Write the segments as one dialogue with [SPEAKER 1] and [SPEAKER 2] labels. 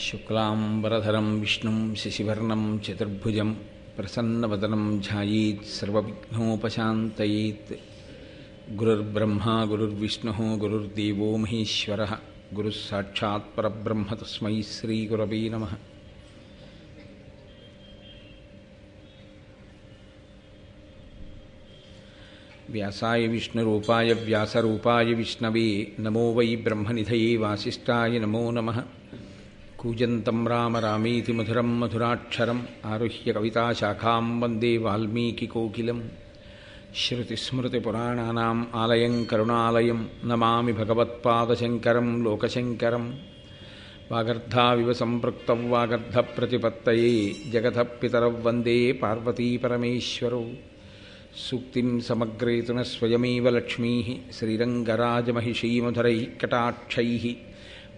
[SPEAKER 1] శుక్లాంబరధరం విష్ణుం శశివర్ణం చతుర్భుజం ప్రసన్నవదనం ధ్యాయేత్ సర్వవిఘ్నోపశాంతయేత్. గురుర్బ్రహ్మా గురుర్విష్ణుః గురుర్దేవో మహేశ్వరః గురుః సాక్షాత్ పరబ్రహ్మ తస్మై శ్రీగురవే నమః. వ్యాసాయ విష్ణురూపాయ వ్యాసరూపాయ విష్ణవే నమో వై బ్రహ్మనిధయే వాసిష్ఠాయ నమో నమః. కూజంతం రామ రామేతి మధురం మధురాక్షరం ఆరుహ్య కవితాశాఖాం వందే వాల్మీకికోకిలం. శ్రుతిస్మృతిపురాణానాం ఆలయం కరుణాలయం నమామి భగవత్పాదశంకరం లోకశంకరం. వాగర్ధావివ సంపృక్తౌ వాగర్ధప్రతిపత్తయే జగతః పితరౌ వందే పార్వతీపరమేశ్వరౌ. సూక్తిం సమగ్రేతున స్వయమేవ లక్ష్మీః శ్రీరంగరాజమహిషీమధురైః కటాక్షైః.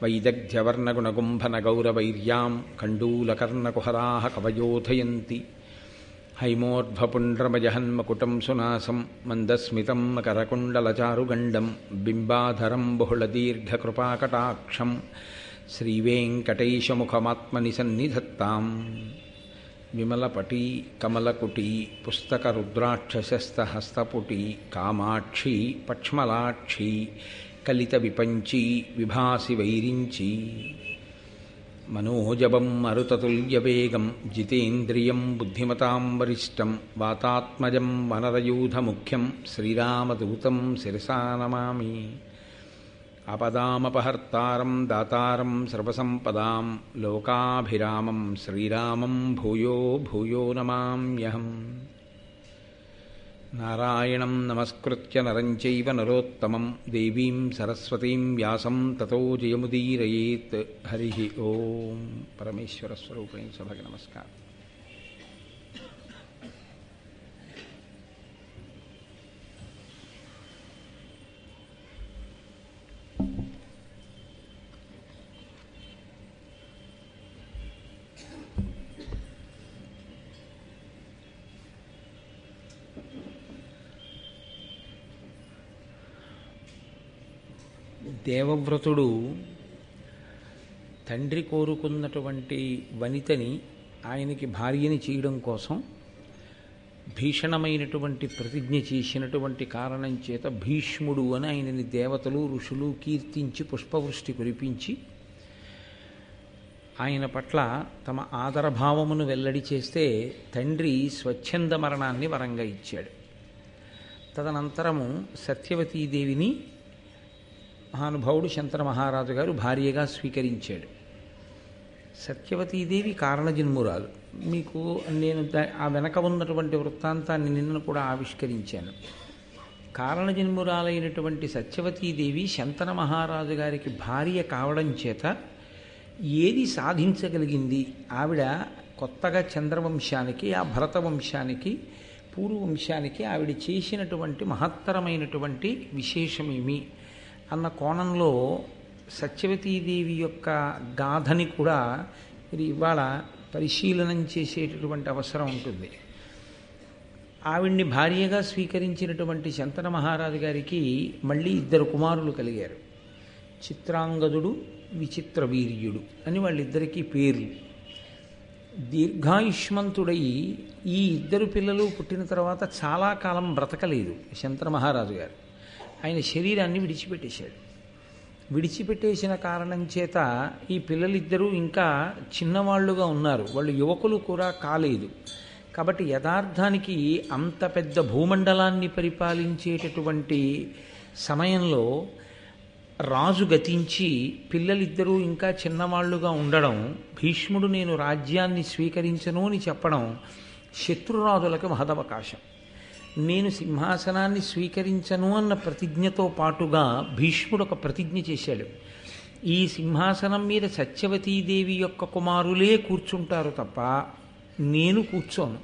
[SPEAKER 1] వైదగ్ధ్యవర్ణగుణగుంభనగౌరవైర్యాం కండూలకర్ణకుహరాः కవయోధయంతి. హైమోర్ధ్వపుండ్రమజహన్మకుటం సునాసం మందస్మితం మకరకుండలచారుగండం బింబాధరం బహుళదీర్ఘకృపాకటాక్షం శ్రీవేంకటేశముఖమాత్మని సన్నిధత్తాం. విమలపటీ కమలకుటీ పుస్తకరుద్రాక్షశస్తహస్తపుటీ కామాక్షీ పక్ష్మలాక్షీ కలిత విపంచీ విభాసి వైరించి. మనోజవం మరుతతుల్యవేగం జితేంద్రియం బుద్ధిమతాం వరిష్టం వాతాత్మజం వనరయూధముఖ్యం శ్రీరామదూతం శిరసా నమామి. ఆపదామపహర్తారం దాతారం సర్వసంపదాం లోకాభిరామం శ్రీరామం భూయో భూయో నమామ్యహం. నారాయణం నమస్కృత్య నరం చైవ నరోత్తమం దేవీం సరస్వతీం వ్యాసం తతో జయముదీరయేత్. హరి ఓం. పరమేశ్వర స్వరూపైన సభకి నమస్కారం. దేవవ్రతుడు తండ్రి కోరుకున్నటువంటి వనితని ఆయనకి భార్యని చేయడం కోసం భీషణమైనటువంటి ప్రతిజ్ఞ చేసినటువంటి కారణం చేత భీష్ముడు అని ఆయనని దేవతలు ఋషులు కీర్తించి పుష్పవృష్టి కురిపించి ఆయన పట్ల తమ ఆదరభావమును వెల్లడి చేస్తే తండ్రి స్వచ్ఛంద మరణాన్ని వరంగా ఇచ్చాడు. తదనంతరము సత్యవతీదేవిని మహానుభావుడు శంతన మహారాజు గారు భార్యగా స్వీకరించాడు. సత్యవతీదేవి కారణజన్మురాలు. మీకు నేను ఆ వెనక ఉన్నటువంటి వృత్తాంతాన్ని నిన్న కూడా ఆవిష్కరించాను. కారణజన్మురాలైనటువంటి సత్యవతీదేవి శంతన మహారాజు గారికి భార్య కావడం చేత ఏది సాధించగలిగింది? ఆవిడ కొత్తగా చంద్రవంశానికి, ఆ భరతవంశానికి, పూర్వవంశానికి ఆవిడ చేసినటువంటి మహత్తరమైనటువంటి విశేషమేమి అన్న కోణంలో సత్యవతీదేవి యొక్క గాథని కూడా మీరు ఇవాళ పరిశీలనం చేసేటటువంటి అవసరం ఉంటుంది. ఆవిడ్ని భార్యగా స్వీకరించినటువంటి శంతన మహారాజు గారికి మళ్ళీ 2 కుమారులు కలిగారు. చిత్రాంగదుడు, విచిత్ర వీర్యుడు అని వాళ్ళిద్దరికీ పేర్లు. దీర్ఘాయుష్మంతుడై ఈ 2 పిల్లలు పుట్టిన తర్వాత చాలా కాలం బ్రతకలేదు శంతన మహారాజు గారు. ఆయన శరీరాన్ని విడిచిపెట్టేశాడు. విడిచిపెట్టేసిన కారణం చేత ఈ పిల్లలిద్దరూ ఇంకా చిన్నవాళ్లుగా ఉన్నారు. వాళ్ళు యువకులు కూడా కాలేదు. కాబట్టి యథార్థానికి అంత పెద్ద భూమండలాన్ని పరిపాలించేటటువంటి సమయంలో రాజు గతించి పిల్లలిద్దరూ ఇంకా చిన్నవాళ్లుగా ఉండడం, భీష్ముడు నేను రాజ్యాన్ని స్వీకరించను అని చెప్పడం శత్రురాజులకు మహదవకాశం. నేను సింహాసనాన్ని స్వీకరించను అన్న ప్రతిజ్ఞతో పాటుగా భీష్ముడు ఒక ప్రతిజ్ఞ చేశాడు. ఈ సింహాసనం మీద సత్యవతీదేవి యొక్క కుమారులే కూర్చుంటారు తప్ప నేను కూర్చోను.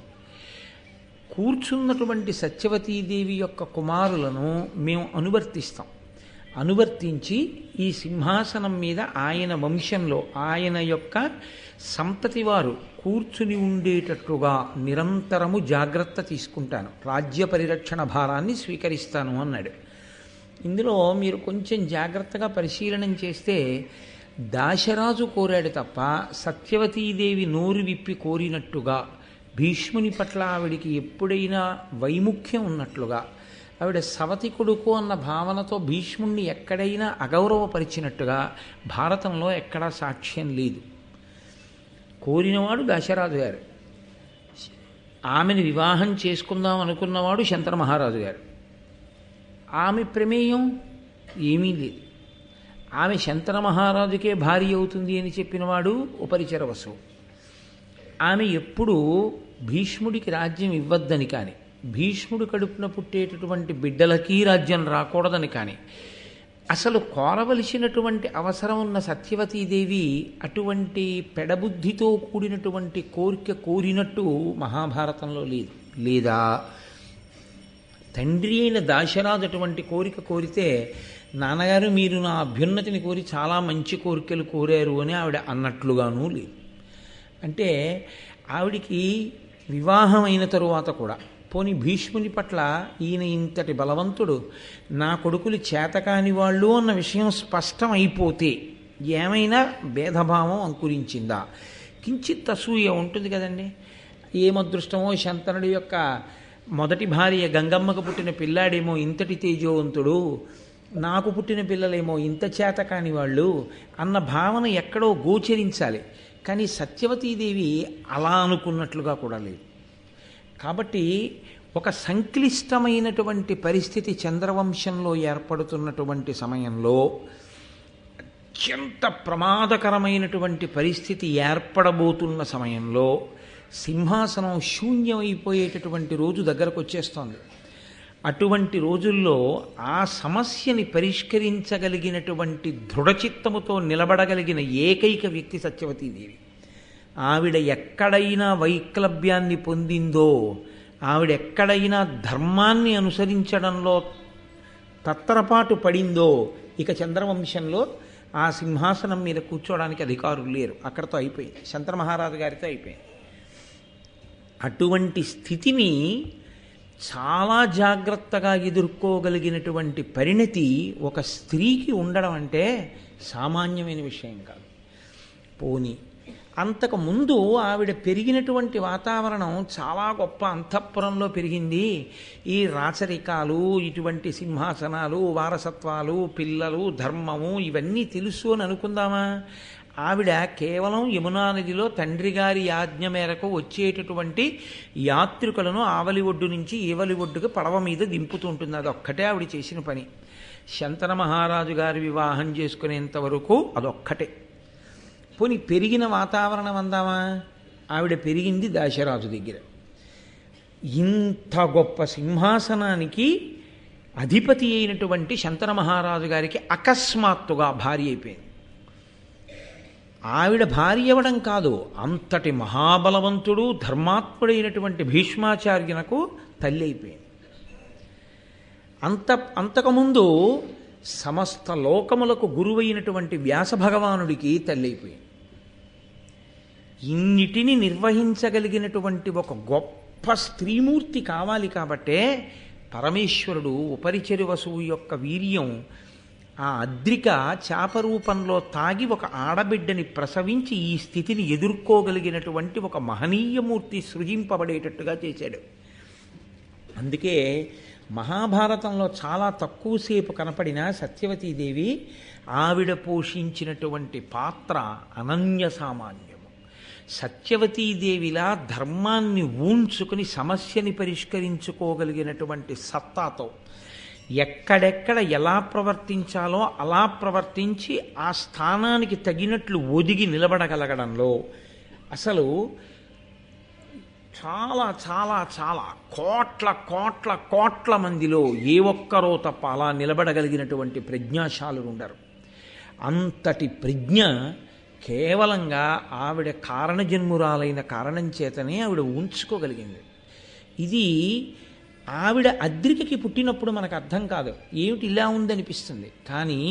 [SPEAKER 1] కూర్చున్నటువంటి సత్యవతీదేవి యొక్క కుమారులను మేము అనువర్తించి ఈ సింహాసనం మీద ఆయన వంశంలో ఆయన యొక్క సంతతి వారు కూర్చుని ఉండేటట్లుగా నిరంతరము జాగ్రత్త తీసుకుంటాను, రాజ్య పరిరక్షణ భారాన్ని స్వీకరిస్తాను అన్నాడు. ఇందులో మీరు కొంచెం జాగ్రత్తగా పరిశీలనం చేస్తే దాశరాజు కోరాడు తప్ప సత్యవతీదేవి నోరు విప్పి కోరినట్టుగా, భీష్ముని పట్ల ఆవిడికి ఎప్పుడైనా వైముఖ్యం ఉన్నట్లుగా, ఆవిడ సవతి కొడుకు అన్న భావనతో భీష్ముణ్ణి ఎక్కడైనా అగౌరవపరిచినట్టుగా భారతంలో ఎక్కడా సాక్ష్యం లేదు. కోరినవాడు దశరథు గారు, ఆమెను వివాహం చేసుకుందాం అనుకున్నవాడు శంతన మహారాజు గారు. ఆమె ప్రమేయం ఏమీ లేదు. ఆమె శంతన మహారాజుకే భార్య అవుతుంది అని చెప్పినవాడు ఉపరిచర వసువు. ఆమె ఎప్పుడూ భీష్ముడికి రాజ్యం ఇవ్వద్దని కానీ, భీష్ముడు కడుపున పుట్టేటటువంటి బిడ్డలకి రాజ్యం రాకూడదని కానీ అసలు కోరవలసినటువంటి అవసరం ఉన్న సత్యవతీదేవి అటువంటి పెడబుద్ధితో కూడినటువంటి కోరిక కోరినట్టు మహాభారతంలో లేదు. లేదా తండ్రి అయిన దాశరాజు అటువంటి కోరిక కోరితే, నాన్నగారు మీరు నా అభ్యున్నతిని కోరి చాలా మంచి కోరికలు కోరారు అని ఆవిడ అన్నట్లుగానూ లేదు. అంటే ఆవిడికి వివాహం అయిన తరువాత కూడా, పోని భీష్ముని పట్ల ఈయన ఇంతటి బలవంతుడు, నా కొడుకులు చేతకాని వాళ్ళు అన్న విషయం స్పష్టం అయిపోతే ఏమైనా భేదభావం అంకురించిందా? కించిత్ అసూయ ఉంటుంది కదండి. ఏమదృష్టమో శంతనుడి యొక్క మొదటి భార్య గంగమ్మకు పుట్టిన పిల్లాడేమో ఇంతటి తేజోవంతుడు, నాకు పుట్టిన పిల్లలేమో ఇంత చేతకాని వాళ్ళు అన్న భావన ఎక్కడో గోచరించాలి. కానీ సత్యవతీదేవి అలా అనుకున్నట్లుగా కూడా లేదు. కాబట్టి ఒక సంక్లిష్టమైనటువంటి పరిస్థితి చంద్రవంశంలో ఏర్పడుతున్నటువంటి సమయంలో, అత్యంత ప్రమాదకరమైనటువంటి పరిస్థితి ఏర్పడబోతున్న సమయంలో, సింహాసనం శూన్యమైపోయేటటువంటి రోజు దగ్గరకు వచ్చేస్తోంది. అటువంటి రోజుల్లో ఆ సమస్యని పరిష్కరించగలిగినటువంటి దృఢచిత్తముతో నిలబడగలిగిన ఏకైక వ్యక్తి సత్యవతీదేవి. ఆవిడ ఎక్కడైనా వైక్లభ్యాన్ని పొందిందో, ఆవిడ ఎక్కడైనా ధర్మాన్ని అనుసరించడంలో తత్తరపాటు పడిందో, ఇక చంద్రవంశంలో ఆ సింహాసనం మీద కూర్చోవడానికి అధికారులు లేరు. అక్కడతో అయిపోయింది. శంతన మహారాజు గారితో అయిపోయింది. అటువంటి స్థితిని చాలా జాగ్రత్తగా ఎదుర్కోగలిగినటువంటి పరిణతి ఒక స్త్రీకి ఉండడం అంటే సామాన్యమైన విషయం కాదు. పోనీ అంతకుముందు ఆవిడ పెరిగినటువంటి వాతావరణం చాలా గొప్ప అంతఃపురంలో పెరిగింది. ఈ రాచరికాలు, ఇటువంటి సింహాసనాలు, వారసత్వాలు, పిల్లలు, ధర్మము ఇవన్నీ తెలుసు అని అనుకుందామా? ఆవిడ కేవలం యమునా నదిలో తండ్రి గారి ఆజ్ఞ మేరకు వచ్చేటటువంటి యాత్రికులను ఆవలి ఒడ్డు నుంచి ఈవలి ఒడ్డుకు పడవ మీద దింపుతుంటుంది. అదొక్కటే ఆవిడ చేసిన పని. శంతన మహారాజు గారి వివాహం చేసుకునేంత వరకు అదొక్కటే. పోనీ పెరిగిన వాతావరణం అందామా? ఆవిడ పెరిగింది దాశరాజు దగ్గర. ఇంత గొప్ప సింహాసనానికి అధిపతి అయినటువంటి శంతన మహారాజు గారికి అకస్మాత్తుగా భార్య అయిపోయింది. ఆవిడ భార్య అవ్వడం కాదు, అంతటి మహాబలవంతుడు ధర్మాత్ముడైనటువంటి భీష్మాచార్యునకు తల్లి అయిపోయింది. అంతకుముందు సమస్త లోకములకు గురువైనటువంటి వ్యాస భగవానుడికి తల్లి అయిపోయింది. ఇన్నిటిని నిర్వహించగలిగినటువంటి ఒక గొప్ప స్త్రీమూర్తి కావాలి కాబట్టే పరమేశ్వరుడు ఉపరిచరి వసువు యొక్క వీర్యం ఆ అద్రిక చాపరూపంలో తాగి ఒక ఆడబిడ్డని ప్రసవించి ఈ స్థితిని ఎదుర్కోగలిగినటువంటి ఒక మహనీయమూర్తి సృజింపబడేటట్టుగా చేశాడు. అందుకే మహాభారతంలో చాలా తక్కువసేపు కనపడిన సత్యవతీదేవి ఆవిడ పోషించినటువంటి పాత్ర అనన్య సామాన్యము. సత్యవతీదేవిలా ధర్మాన్ని ఊంచుకుని సమస్యని పరిష్కరించుకోగలిగినటువంటి సత్తాతో ఎక్కడెక్కడ ఎలా ప్రవర్తించాలో అలా ప్రవర్తించి ఆ స్థానానికి తగినట్లు ఒదిగి నిలబడగలగడంలో అసలు చాలా చాలా చాలా కోట్ల కోట్ల కోట్ల మందిలో ఏ ఒక్కరో తప్ప అలా నిలబడగలిగినటువంటి ప్రజ్ఞాశాలురు ఉండరు. అంతటి ప్రజ్ఞ కేవలంగా ఆవిడ కారణజన్మురాలైన కారణం చేతనే ఆవిడ ఉంచుకోగలిగింది. ఇది ఆవిడ అద్రికకి పుట్టినప్పుడు మనకు అర్థం కాదు, ఏమిటి ఇలా ఉందనిపిస్తుంది. కానీ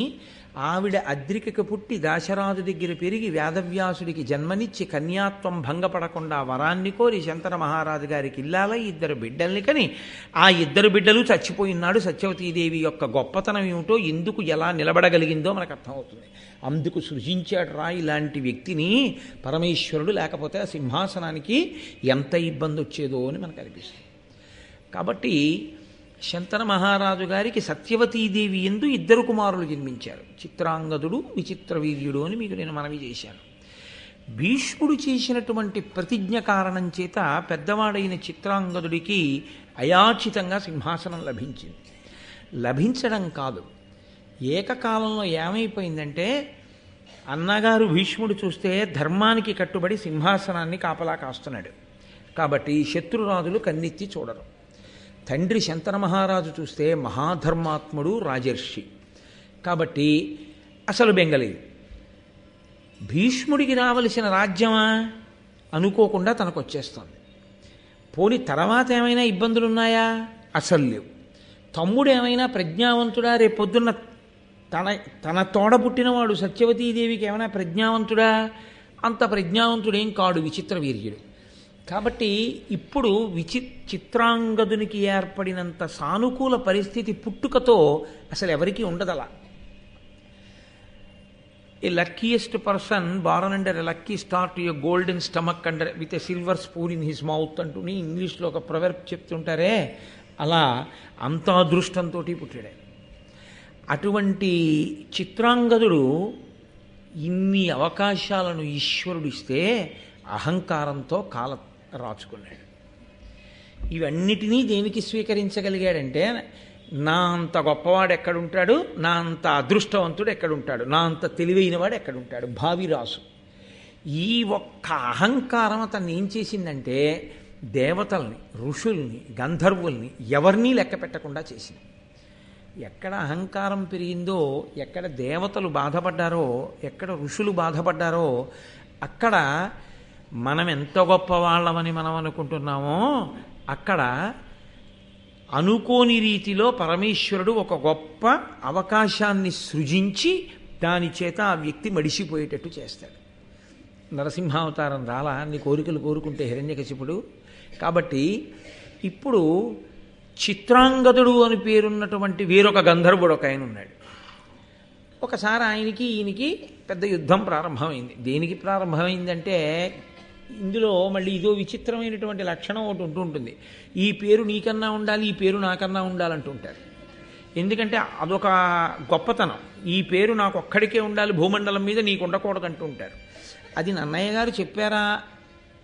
[SPEAKER 1] ఆవిడ అద్రికకు పుట్టి దాశరాజు దగ్గర పెరిగి వేదవ్యాసుడికి జన్మనిచ్చి కన్యాత్వం భంగపడకుండా వరాన్ని కోరి శంతన మహారాజు గారికి ఇల్లాలై 2 బిడ్డల్ని కని ఆ 2 బిడ్డలు చచ్చిపోయినాడు. సత్యవతీదేవి యొక్క గొప్పతనం ఏమిటో, ఎందుకు ఎలా నిలబడగలిగిందో మనకు అర్థమవుతుంది. అందుకు సృజించాడు రా ఇలాంటి వ్యక్తిని పరమేశ్వరుడు, లేకపోతే ఆ సింహాసనానికి ఎంత ఇబ్బంది వచ్చేదో అని మనకు అనిపిస్తుంది. కాబట్టి శంతన మహారాజు గారికి సత్యవతీదేవి యందు 2 కుమారులు జన్మించారు, చిత్రాంగదుడు, విచిత్రవీర్యుడు అని మీకు నేను మనవి చేశాను. భీష్ముడు చేసినటువంటి ప్రతిజ్ఞ కారణం చేత పెద్దవాడైన చిత్రాంగదుడికి అయాచితంగా సింహాసనం లభించింది. లభించడం కాదు, ఏకకాలంలో ఏమైపోయిందంటే అన్నగారు భీష్ముడు చూస్తే ధర్మానికి కట్టుబడి సింహాసనాన్ని కాపలా కాస్తున్నాడు కాబట్టి శత్రురాజులు కన్నెత్తి చూడరు. తండ్రి శంతన మహారాజు చూస్తే మహాధర్మాత్ముడు, రాజర్షి కాబట్టి అసలు బెంగలేదు. భీష్ముడికి రావలసిన రాజ్యమా అనుకోకుండా తనకు వచ్చేస్తుంది. పోని తర్వాత ఏమైనా ఇబ్బందులున్నాయా? అసలు లేవు. తమ్ముడు ఏమైనా ప్రజ్ఞావంతుడా? రేపొద్దున్న తన తోడ పుట్టినవాడు సత్యవతీదేవికి ఏమైనా ప్రజ్ఞావంతుడా? అంత ప్రజ్ఞావంతుడేం కాడు విచిత్రవీర్యుడు. కాబట్టి ఇప్పుడు చిత్రాంగదునికి ఏర్పడినంత సానుకూల పరిస్థితి పుట్టుకతో అసలు ఎవరికీ ఉండదలా. A luckiest person born under a lucky star to a golden stomach under with a silver spoon in his mouth అంటూని ఇంగ్లీష్లో ఒక ప్రొవర్బ్ చెప్తుంటారే, అలా అంత అదృష్టంతో పుట్టాడే. అటువంటి చిత్రాంగదుడు ఇన్ని అవకాశాలను ఈశ్వరుడు ఇస్తే అహంకారంతో కాల రాచుకున్నాడు. ఇవన్నిటినీ దేనికి స్వీకరించగలిగాడంటే, నా అంత గొప్పవాడు ఎక్కడుంటాడు, నా అంత అదృష్టవంతుడు ఎక్కడుంటాడు, నా అంత తెలివైనవాడు ఎక్కడుంటాడు, భావిరాసు. ఈ ఒక్క అహంకారం అతన్ని ఏం చేసిందంటే దేవతల్ని, ఋషుల్ని, గంధర్వుల్ని ఎవరినీ లెక్క పెట్టకుండా చేసింది. ఎక్కడ అహంకారం పెరిగిందో, ఎక్కడ దేవతలు బాధపడ్డారో, ఎక్కడ ఋషులు బాధపడ్డారో అక్కడ మనం ఎంత గొప్పవాళ్ళమని మనం అనుకుంటున్నామో అక్కడ అనుకోని రీతిలో పరమేశ్వరుడు ఒక గొప్ప అవకాశాన్ని సృజించి దాని చేత ఆ వ్యక్తి మడిసిపోయేటట్టు చేస్తాడు. నరసింహావతారం రాలా అన్ని కోరికలు కోరుకుంటే హిరణ్యకశిపుడు. కాబట్టి ఇప్పుడు చిత్రాంగదుడు అని పేరున్నటువంటి వేరొక గంధర్వుడు ఒక ఆయన ఉన్నాడు. ఒకసారి ఆయనకి ఈయనకి పెద్ద యుద్ధం ప్రారంభమైంది. దేనికి ప్రారంభమైందంటే ఇందులో మళ్ళీ ఇదో విచిత్రమైనటువంటి లక్షణం ఒకటి ఉంటుంది. ఈ పేరు నీకన్నా ఉండాలి, ఈ పేరు నాకన్నా ఉండాలంటుంటారు. ఎందుకంటే అదొక గొప్పతనం. ఈ పేరు నాకు ఒక్కడికే ఉండాలి, భూమండలం మీద నీకు ఉండకూడదు అంటూ ఉంటారు. అది నన్నయ్య గారు చెప్పారా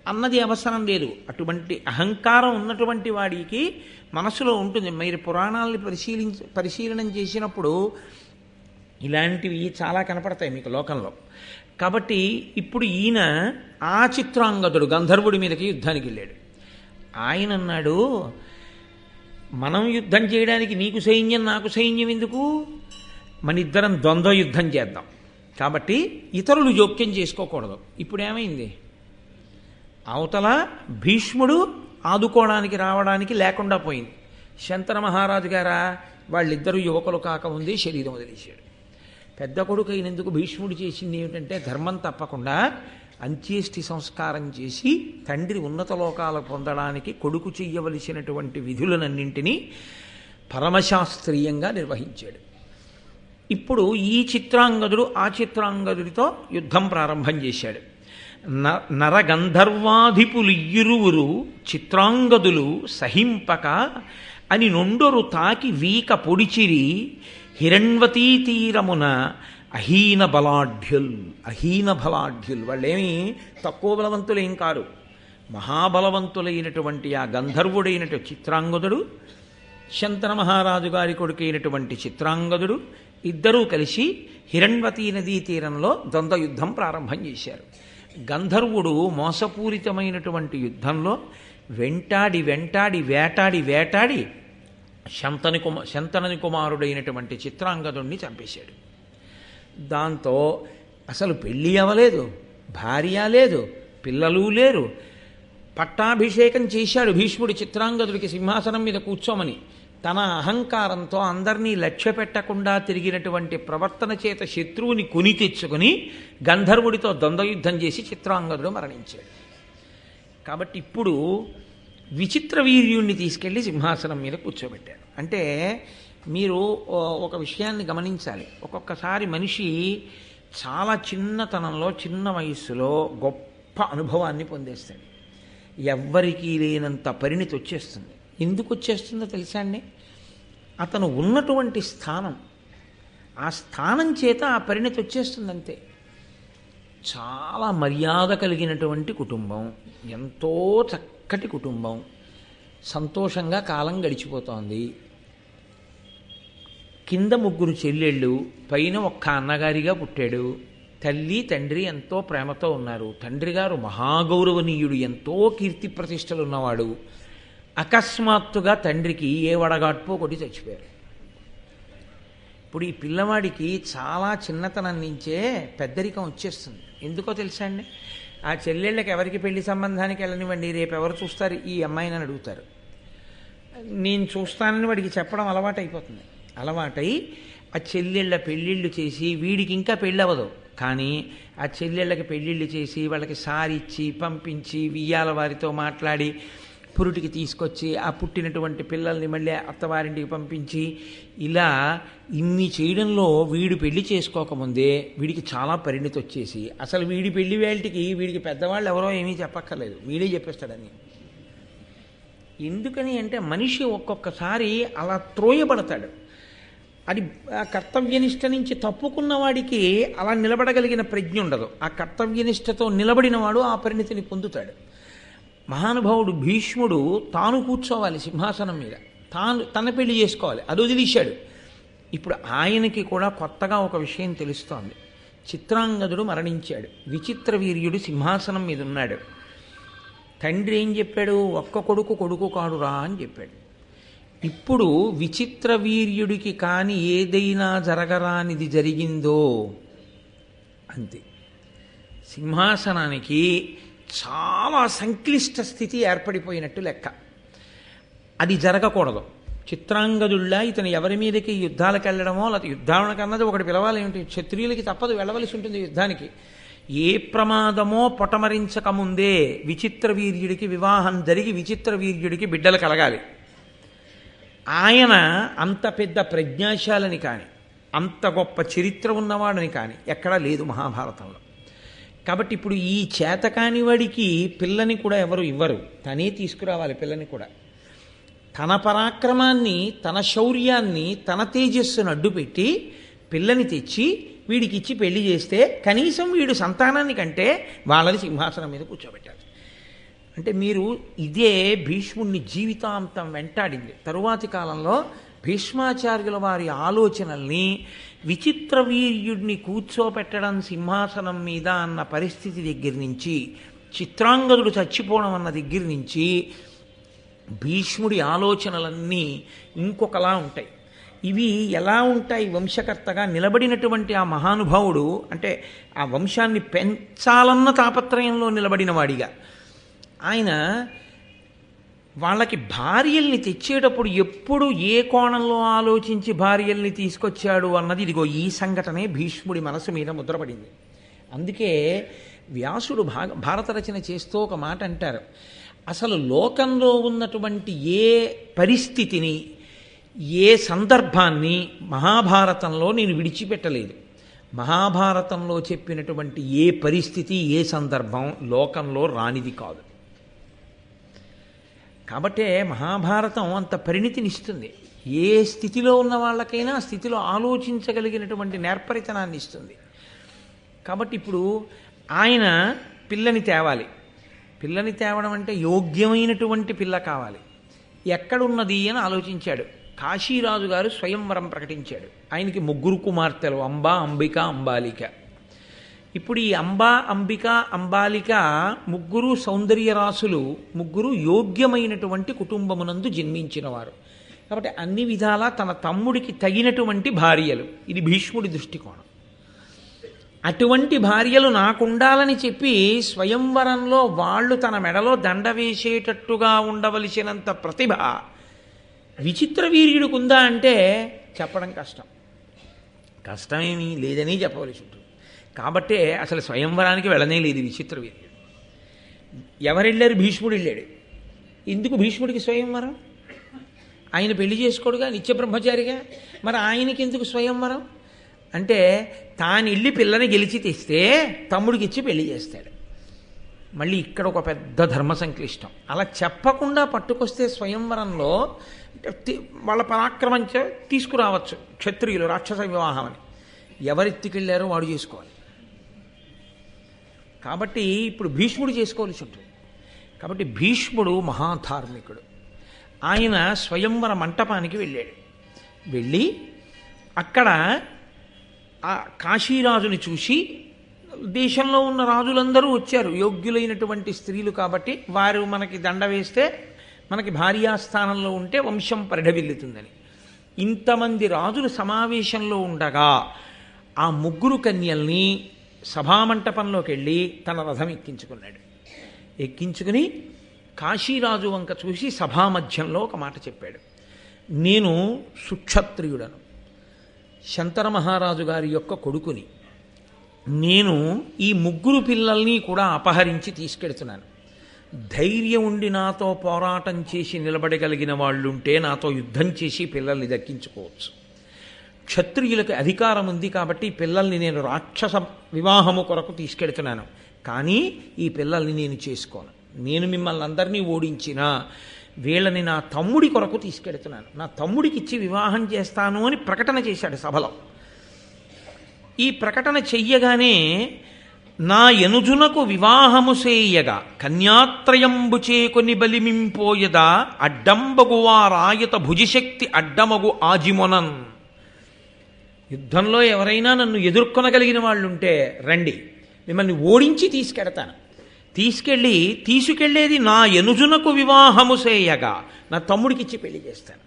[SPEAKER 1] అన్నది అవసరం లేదు. అటువంటి అహంకారం ఉన్నటువంటి వాడికి మనసులో ఉంటుంది. మీరు పురాణాలని పరిశీలనం చేసినప్పుడు ఇలాంటివి చాలా కనపడతాయి మీకు లోకంలో. కాబట్టి ఇప్పుడు ఈయన ఆ చిత్రాంగదుడు గంధర్వుడి మీదకి యుద్ధానికి వెళ్ళాడు. ఆయన అన్నాడు, మనం యుద్ధం చేయడానికి నీకు సైన్యం నాకు సైన్యం ఎందుకు, మన ఇద్దరం ద్వంద్వ యుద్ధం చేద్దాం. కాబట్టి ఇతరులు జోక్యం చేసుకోకూడదు. ఇప్పుడు ఏమైంది, అవతల భీష్ముడు ఆదుకోవడానికి రావడానికి లేకుండా పోయింది. శంతన మహారాజు గారా వాళ్ళిద్దరూ యువకులు కాకముందే శరీరం వదిలేశాడు. పెద్ద కొడుకు అయినందుకు భీష్ముడు చేసింది ఏమిటంటే ధర్మం తప్పకుండా అంత్యేష్టి సంస్కారం చేసి తండ్రి ఉన్నత లోకాలు పొందడానికి కొడుకు చెయ్యవలసినటువంటి విధులనన్నింటినీ పరమశాస్త్రీయంగా నిర్వహించాడు. ఇప్పుడు ఈ చిత్రాంగదుడు ఆ చిత్రాంగదుడితో యుద్ధం ప్రారంభం చేశాడు. నరగంధర్వాధిపులియ్యురువురు చిత్రాంగదులు సహింపక అని నొండొరు తాకి వీక పొడిచిరి హిరణ్వతీ తీరమున అహీన బలాఢ్యుల్ వాళ్ళేమీ తక్కువ బలవంతులేం కారు, మహాబలవంతులైనటువంటి ఆ గంధర్వుడైనటువంటి చిత్రాంగదుడు, శంతన మహారాజు గారి కొడుకైనటువంటి చిత్రాంగదుడు ఇద్దరూ కలిసి హిరణ్వతీ నదీ తీరంలో ద్వంద్వ యుద్ధం ప్రారంభం చేశారు. గంధర్వుడు మోసపూరితమైనటువంటి యుద్ధంలో వెంటాడి వేటాడి శంతనుని కుమారుడైనటువంటి చిత్రాంగదుణ్ణి చంపేశాడు. దాంతో అసలు పెళ్ళి అవ్వలేదు, భార్య లేదు, పిల్లలు లేరు. పట్టాభిషేకం చేశాడు భీష్ముడు చిత్రాంగదుడికి సింహాసనం మీద కూర్చోమని. తన అహంకారంతో అందరినీ లక్ష్య పెట్టకుండా తిరిగినటువంటి ప్రవర్తన చేత శత్రువుని కొని తెచ్చుకుని గంధర్వుడితో ద్వంద్వయుద్ధం చేసి చిత్రాంగదుడు మరణించాడు. కాబట్టి ఇప్పుడు విచిత్ర వీర్యుణ్ణి తీసుకెళ్లి సింహాసనం మీద కూర్చోబెట్టారు. అంటే మీరు ఒక విషయాన్ని గమనించాలి. ఒక్కొక్కసారి మనిషి చాలా చిన్నతనంలో చిన్న వయస్సులో గొప్ప అనుభవాన్ని పొందేస్తాడు. ఎవ్వరికీ లేనంత పరిణితి వచ్చేస్తుంది. ఎందుకు వచ్చేస్తుందో తెలుసా అండి? అతను ఉన్నటువంటి స్థానం, ఆ స్థానం చేత ఆ పరిణితి వచ్చేస్తుంది అంతే. చాలా మర్యాద కలిగినటువంటి కుటుంబం, ఎంతో చక్కటి కుటుంబం, సంతోషంగా కాలం గడిచిపోతోంది. కింద 3 చెల్లెళ్ళు, పైన ఒక్క అన్నగారిగా పుట్టాడు. తల్లి తండ్రి ఎంతో ప్రేమతో ఉన్నారు. తండ్రి గారు మహాగౌరవనీయుడు, ఎంతో కీర్తి ప్రతిష్టలు ఉన్నవాడు. అకస్మాత్తుగా తండ్రికి ఏ వడగాడ్పో కొట్టి చచ్చిపోయారు. ఇప్పుడు ఈ పిల్లవాడికి చాలా చిన్నతనం నుంచే పెద్దరికం వచ్చేస్తుంది. ఎందుకో తెలుసా అండి? ఆ చెల్లెళ్ళకి ఎవరికి పెళ్లి సంబంధానికి వెళ్ళనివ్వండి, రేపు ఎవరు చూస్తారు ఈ అమ్మాయిని అని అడుగుతారు. నేను చూస్తానని వాడికి చెప్పడం అలవాటైపోతుంది. అలవాటై ఆ చెల్లెళ్ళ పెళ్ళిళ్ళు చేసి, వీడికి ఇంకా పెళ్ళి అవ్వదు కానీ ఆ చెల్లెళ్ళకి పెళ్ళిళ్ళు చేసి వాళ్ళకి సారిచ్చి పంపించి వియ్యాల వారితో మాట్లాడి పురుటికి తీసుకొచ్చి ఆ పుట్టినటువంటి పిల్లల్ని మళ్ళీ అత్తవారింటికి పంపించి ఇలా ఇన్ని చేయడంలో వీడు పెళ్లి చేసుకోకముందే వీడికి చాలా పరిణితి వచ్చేసి అసలు వీడి పెళ్లి వేళటికి వీడికి పెద్దవాళ్ళు ఎవరో ఏమీ చెప్పక్కర్లేదు, వీడే చెప్పేస్తాడని. ఎందుకని అంటే మనిషి ఒక్కొక్కసారి అలా త్రోయబడతాడు. అది ఆ కర్తవ్యనిష్ట నుంచి తప్పుకున్న వాడికి అలా నిలబడగలిగిన ప్రజ్ఞ ఉండదు. ఆ కర్తవ్యనిష్టతో నిలబడిన వాడు ఆ పరిణితిని పొందుతాడు. మహానుభావుడు భీష్ముడు తాను కూర్చోవాలి సింహాసనం మీద, తన పెళ్లి చేసుకోవాలి, అది వదిలేశాడు. ఇప్పుడు ఆయనకి కూడా కొత్తగా ఒక విషయం తెలుస్తోంది. చిత్రాంగదుడు మరణించాడు, విచిత్ర వీర్యుడు సింహాసనం మీద ఉన్నాడు. తండ్రి ఏం చెప్పాడు? ఒక్క కొడుకు కాడురా అని చెప్పాడు. ఇప్పుడు విచిత్ర వీర్యుడికి కాని ఏదైనా జరగరానిది జరిగిందో అంతే. సింహాసనానికి చాలా సంక్లిష్ట స్థితి ఏర్పడిపోయినట్టు లెక్క. అది జరగకూడదు. చిత్రాంగదుల్లా ఇతను ఎవరి మీదకి యుద్ధాలకు వెళ్ళడమో, లేకపోతే యుద్ధానికి అన్నది ఒకటి పిలవాలి ఏమిటి, క్షత్రియులకి తప్పదు, వెళ్ళవలసి ఉంటుంది యుద్ధానికి. ఏ ప్రమాదమో పొటమరించకముందే విచిత్ర వీర్యుడికి వివాహం జరిగి విచిత్ర వీర్యుడికి బిడ్డలు కలగాలి. ఆయన అంత పెద్ద ప్రజ్ఞాశాలని కానీ అంత గొప్ప చరిత్ర ఉన్నవాడని కానీ ఎక్కడా లేదు మహాభారతంలో. కాబట్టి ఇప్పుడు ఈ చేతకాని వాడికి పిల్లని కూడా ఎవరు ఇవ్వరు, తనే తీసుకురావాలి పిల్లని కూడా. తన పరాక్రమాన్ని, తన శౌర్యాన్ని, తన తేజస్సును అడ్డుపెట్టి పిల్లని తెచ్చి వీడికి ఇచ్చి పెళ్లి చేస్తే కనీసం వీడు సంతానాన్ని కంటే వాళ్ళని సింహాసనం మీద కూర్చోబెట్టాలి. అంటే మీరు ఇదే భీష్ముడిని జీవితాంతం వెంటాడింది. తరువాతి కాలంలో భీష్మాచార్యుల వారి ఆలోచనల్ని విచిత్ర వీర్యుడిని కూర్చోపెట్టడం సింహాసనం మీద అన్న పరిస్థితి దగ్గర నుంచి, చిత్రాంగదుడు చచ్చిపోవడం అన్న దగ్గర నుంచి భీష్ముడి ఆలోచనలన్నీ ఇంకొకలా ఉంటాయి. ఇవి ఎలా ఉంటాయి? వంశకర్తగా నిలబడినటువంటి ఆ మహానుభావుడు, అంటే ఆ వంశాన్ని పెంచాలన్న తాపత్రయంలో నిలబడిన వాడిగా ఆయన వాళ్ళకి భార్యల్ని తెచ్చేటప్పుడు ఎప్పుడు ఏ కోణంలో ఆలోచించి భార్యల్ని తీసుకొచ్చాడు అన్నది ఇదిగో ఈ సంఘటనే భీష్ముడి మనసు మీద ముద్రపడింది. అందుకే వ్యాసుడు భారత రచన చేస్తూ ఒక మాట అంటారు, అసలు లోకంలో ఉన్నటువంటి ఏ పరిస్థితిని, ఏ సందర్భాన్ని మహాభారతంలో నేను విడిచిపెట్టలేదు. మహాభారతంలో చెప్పినటువంటి ఏ పరిస్థితి, ఏ సందర్భం లోకంలో రానిది కాదు. కాబట్టే మహాభారతం అంత పరిణితినిస్తుంది. ఏ స్థితిలో ఉన్న వాళ్ళకైనా ఆ స్థితిలో ఆలోచించగలిగినటువంటి నేర్పరితనాన్ని ఇస్తుంది. కాబట్టి ఇప్పుడు ఆయన పిల్లని తేవాలి. పిల్లని తేవడం అంటే యోగ్యమైనటువంటి పిల్ల కావాలి. ఎక్కడున్నది అని ఆలోచించాడు. కాశీరాజు గారు స్వయంవరం ప్రకటించాడు. ఆయనకి 3 కుమార్తెలు, అంబా, అంబిక, అంబాలిక. ఇప్పుడు ఈ అంబా, అంబిక, అంబాలిక 3 సౌందర్యరాశులు, 3 యోగ్యమైనటువంటి కుటుంబమునందు జన్మించిన వారు. కాబట్టి అన్ని విధాలా తన తమ్ముడికి తగినటువంటి భార్యలు. ఇది భీష్ముడి దృష్టికోణం. అటువంటి భార్యలు నాకుండాలని చెప్పి స్వయంవరంలో వాళ్ళు తన మెడలో దండ వేసేటట్టుగా ఉండవలసినంత ప్రతిభ విచిత్ర వీర్యుడికి ఉందా అంటే చెప్పడం కష్టం. కష్టమేమీ లేదని చెప్పవలసి ఉంటుంది. కాబట్టే అసలు స్వయంవరానికి వెళ్ళనే లేదు విచిత్ర వీర్యుడు. ఎవరు వెళ్ళారు? భీష్ముడు వెళ్ళాడు. ఎందుకు భీష్ముడికి స్వయంవరం? ఆయన పెళ్లి చేసుకోడుగా, నిత్య బ్రహ్మచారిగా. మరి ఆయనకి ఎందుకు స్వయంవరం అంటే, తాను వెళ్ళి పిల్లని గెలిచి తెస్తే తమ్ముడికి ఇచ్చి పెళ్లి చేస్తాడు. మళ్ళీ ఇక్కడ ఒక పెద్ద ధర్మ సంక్లిష్టం. అలా చెప్పకుండా పట్టుకొస్తే స్వయంవరంలో వాళ్ళ పరాక్రమం తీసుకురావచ్చు క్షత్రియులు రాక్షస వివాహం అని. ఎవరెత్తికెళ్ళారో వాడు చేసుకోవాలి. కాబట్టి ఇప్పుడు భీష్ముడు చేసుకోవాల్సి ఉంటుంది. కాబట్టి భీష్ముడు మహాధార్మికుడు. ఆయన స్వయంవర మంటపానికి వెళ్ళాడు. వెళ్ళి అక్కడ ఆ కాశీరాజుని చూసి, దేశంలో ఉన్న రాజులందరూ వచ్చారు, యోగ్యులైనటువంటి స్త్రీలు కాబట్టి వారు మనకి దండ వేస్తే మనకి భార్యాస్థానంలో ఉంటే వంశం పరిఢవిల్లుతుందని. ఇంతమంది రాజులు సమావేశంలో ఉండగా ఆ ముగ్గురు కన్యల్ని సభామంటపంలోకి వెళ్ళి తన రథం ఎక్కించుకున్నాడు. ఎక్కించుకుని కాశీరాజు వంక చూసి సభామధ్యంలో ఒక మాట చెప్పాడు. నేను సుక్షత్రియుడను, శంతర మహారాజు గారి యొక్క కొడుకుని. నేను ఈ ముగ్గురు పిల్లల్ని కూడా అపహరించి తీసుకెడుతున్నాను. ధైర్యం ఉండి నాతో పోరాటం చేసి నిలబడగలిగిన వాళ్ళుంటే నాతో యుద్ధం చేసి పిల్లల్ని దక్కించుకోవచ్చు. క్షత్రియులకు అధికారం ఉంది కాబట్టి పిల్లల్ని నేను రాక్షస వివాహము కొరకు తీసుకెడుతున్నాను. కానీ ఈ పిల్లల్ని నేను చేసుకోను. నేను మిమ్మల్ని అందరినీ ఓడించినా వీళ్ళని నా తమ్ముడి కొరకు తీసుకెడుతున్నాను. నా తమ్ముడికి ఇచ్చి వివాహం చేస్తాను అని ప్రకటన చేశాడు సభలో. ఈ ప్రకటన చెయ్యగానే నా ఎనుజునకు వివాహము సేయగా కన్యాత్రయంబు చేకొని బలిమింపోయదా అడ్డంబగువా రాయత భుజిశక్తి అడ్డమగు ఆజిమొనన్. యుద్ధంలో ఎవరైనా నన్ను ఎదుర్కొనగలిగిన వాళ్ళుంటే రండి, మిమ్మల్ని ఓడించి తీసుకెడతాను. తీసుకెళ్ళేది నా ఎనుజునకు వివాహము సేయగా, నా తమ్ముడికిచ్చి పెళ్లి చేస్తాను.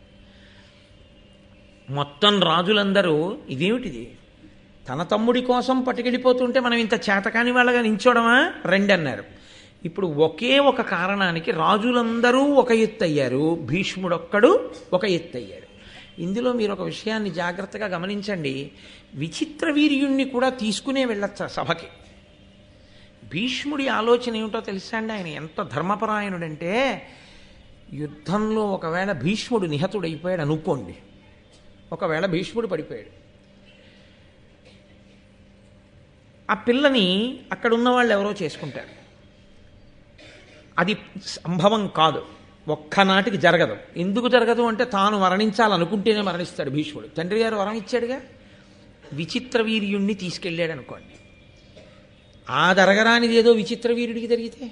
[SPEAKER 1] మొత్తం రాజులందరూ ఇదేమిటిది, తన తమ్ముడి కోసం పట్టుకెళ్ళిపోతుంటే మనం ఇంత చేతకాని వాళ్ళగా నించోడమా, రండి అన్నారు. ఇప్పుడు ఒకే ఒక కారణానికి రాజులందరూ ఒక ఎత్తు అయ్యారు, భీష్ముడొక్కడు ఒక ఎత్తు అయ్యాడు. ఇందులో మీరు ఒక విషయాన్ని జాగ్రత్తగా గమనించండి. విచిత్ర వీర్యుణ్ణి కూడా తీసుకునే వెళ్ళొచ్చా సభకి? భీష్ముడి ఆలోచన ఏమిటో తెలుసా అండి? ఆయన ఎంత ధర్మపరాయణుడంటే, యుద్ధంలో ఒకవేళ భీష్ముడు నిహతుడైపోయాడు అనుకోండి, ఒకవేళ భీష్ముడు పడిపోయాడు, ఆ పిల్లని అక్కడ ఉన్న వాళ్ళు ఎవరో చేసుకుంటారు. అది సంభవం కాదు, ఒక్కనాటికి జరగదు. ఎందుకు జరగదు అంటే, తాను మరణించాలనుకుంటేనే మరణిస్తాడు భీష్ముడు. తండ్రి గారు వరం ఇచ్చాడుగా. విచిత్ర వీర్యుణ్ణి తీసుకెళ్ళాడు అనుకోండి, ఆ జరగరానిది ఏదో విచిత్ర వీరుడికి జరిగితే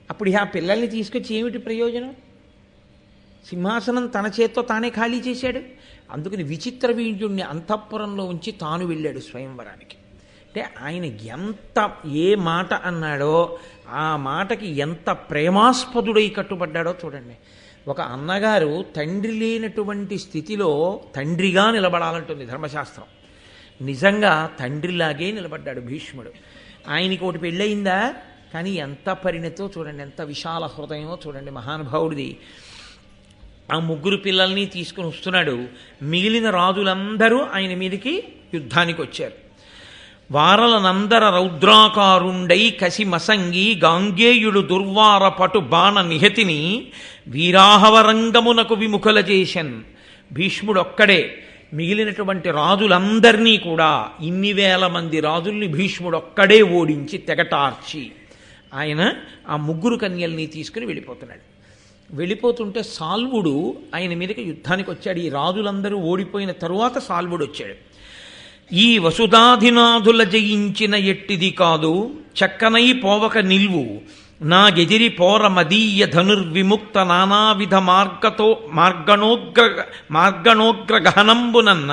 [SPEAKER 1] అప్పుడు ఆ పిల్లల్ని తీసుకొచ్చి ఏమిటి ప్రయోజనం? సింహాసనం తన చేత్తో తానే ఖాళీ చేశాడు. అందుకని విచిత్ర వీర్యుణ్ణి అంతఃపురంలో ఉంచి తాను వెళ్ళాడు స్వయంవరానికి. అంటే ఆయన ఎంత ఏ మాట అన్నాడో ఆ మాటకి ఎంత ప్రేమాస్పదుడై కట్టుబడ్డాడో చూడండి. ఒక అన్నగారు తండ్రి లేనటువంటి స్థితిలో తండ్రిగా నిలబడాలంటుంది ధర్మశాస్త్రం. నిజంగా తండ్రిలాగే నిలబడ్డాడు భీష్ముడు. ఆయనకి ఒకటి పెళ్ళయిందా, కానీ ఎంత పరిణతో చూడండి, ఎంత విశాల హృదయమో చూడండి మహానుభావుడిది. ఆ ముగ్గురు పిల్లల్ని తీసుకుని వస్తున్నాడు. మిగిలిన రాజులందరూ ఆయన మీదకి యుద్ధానికి వచ్చారు. వారలనందర రౌద్రాకారుండై కసి మసంగి గాంగేయుడు దుర్వార పటు బాణ నిహతిని వీరాహవరంగమునకు విముఖల చేశన్. భీష్ముడొక్కడే మిగిలినటువంటి రాజులందరినీ కూడా, ఇన్ని వేల మంది రాజుల్ని భీష్ముడొక్కడే ఓడించి తెగటార్చి ఆయన ఆ ముగ్గురు కన్యల్ని తీసుకుని వెళ్ళిపోతున్నాడు. వెళ్ళిపోతుంటే సాల్వుడు ఆయన మీదకి యుద్ధానికి వచ్చాడు. ఈ రాజులందరూ ఓడిపోయిన తరువాత సాల్వుడు వచ్చాడు. ఈ వసుధాధినాథుల జయించిన ఎట్టిది కాదు, చక్కనై పోవక నిల్వు నా గెదిరి పోర మదీయ ధనుర్విముక్త నానావిధ మార్గణోగ్ర గహనంబునన్న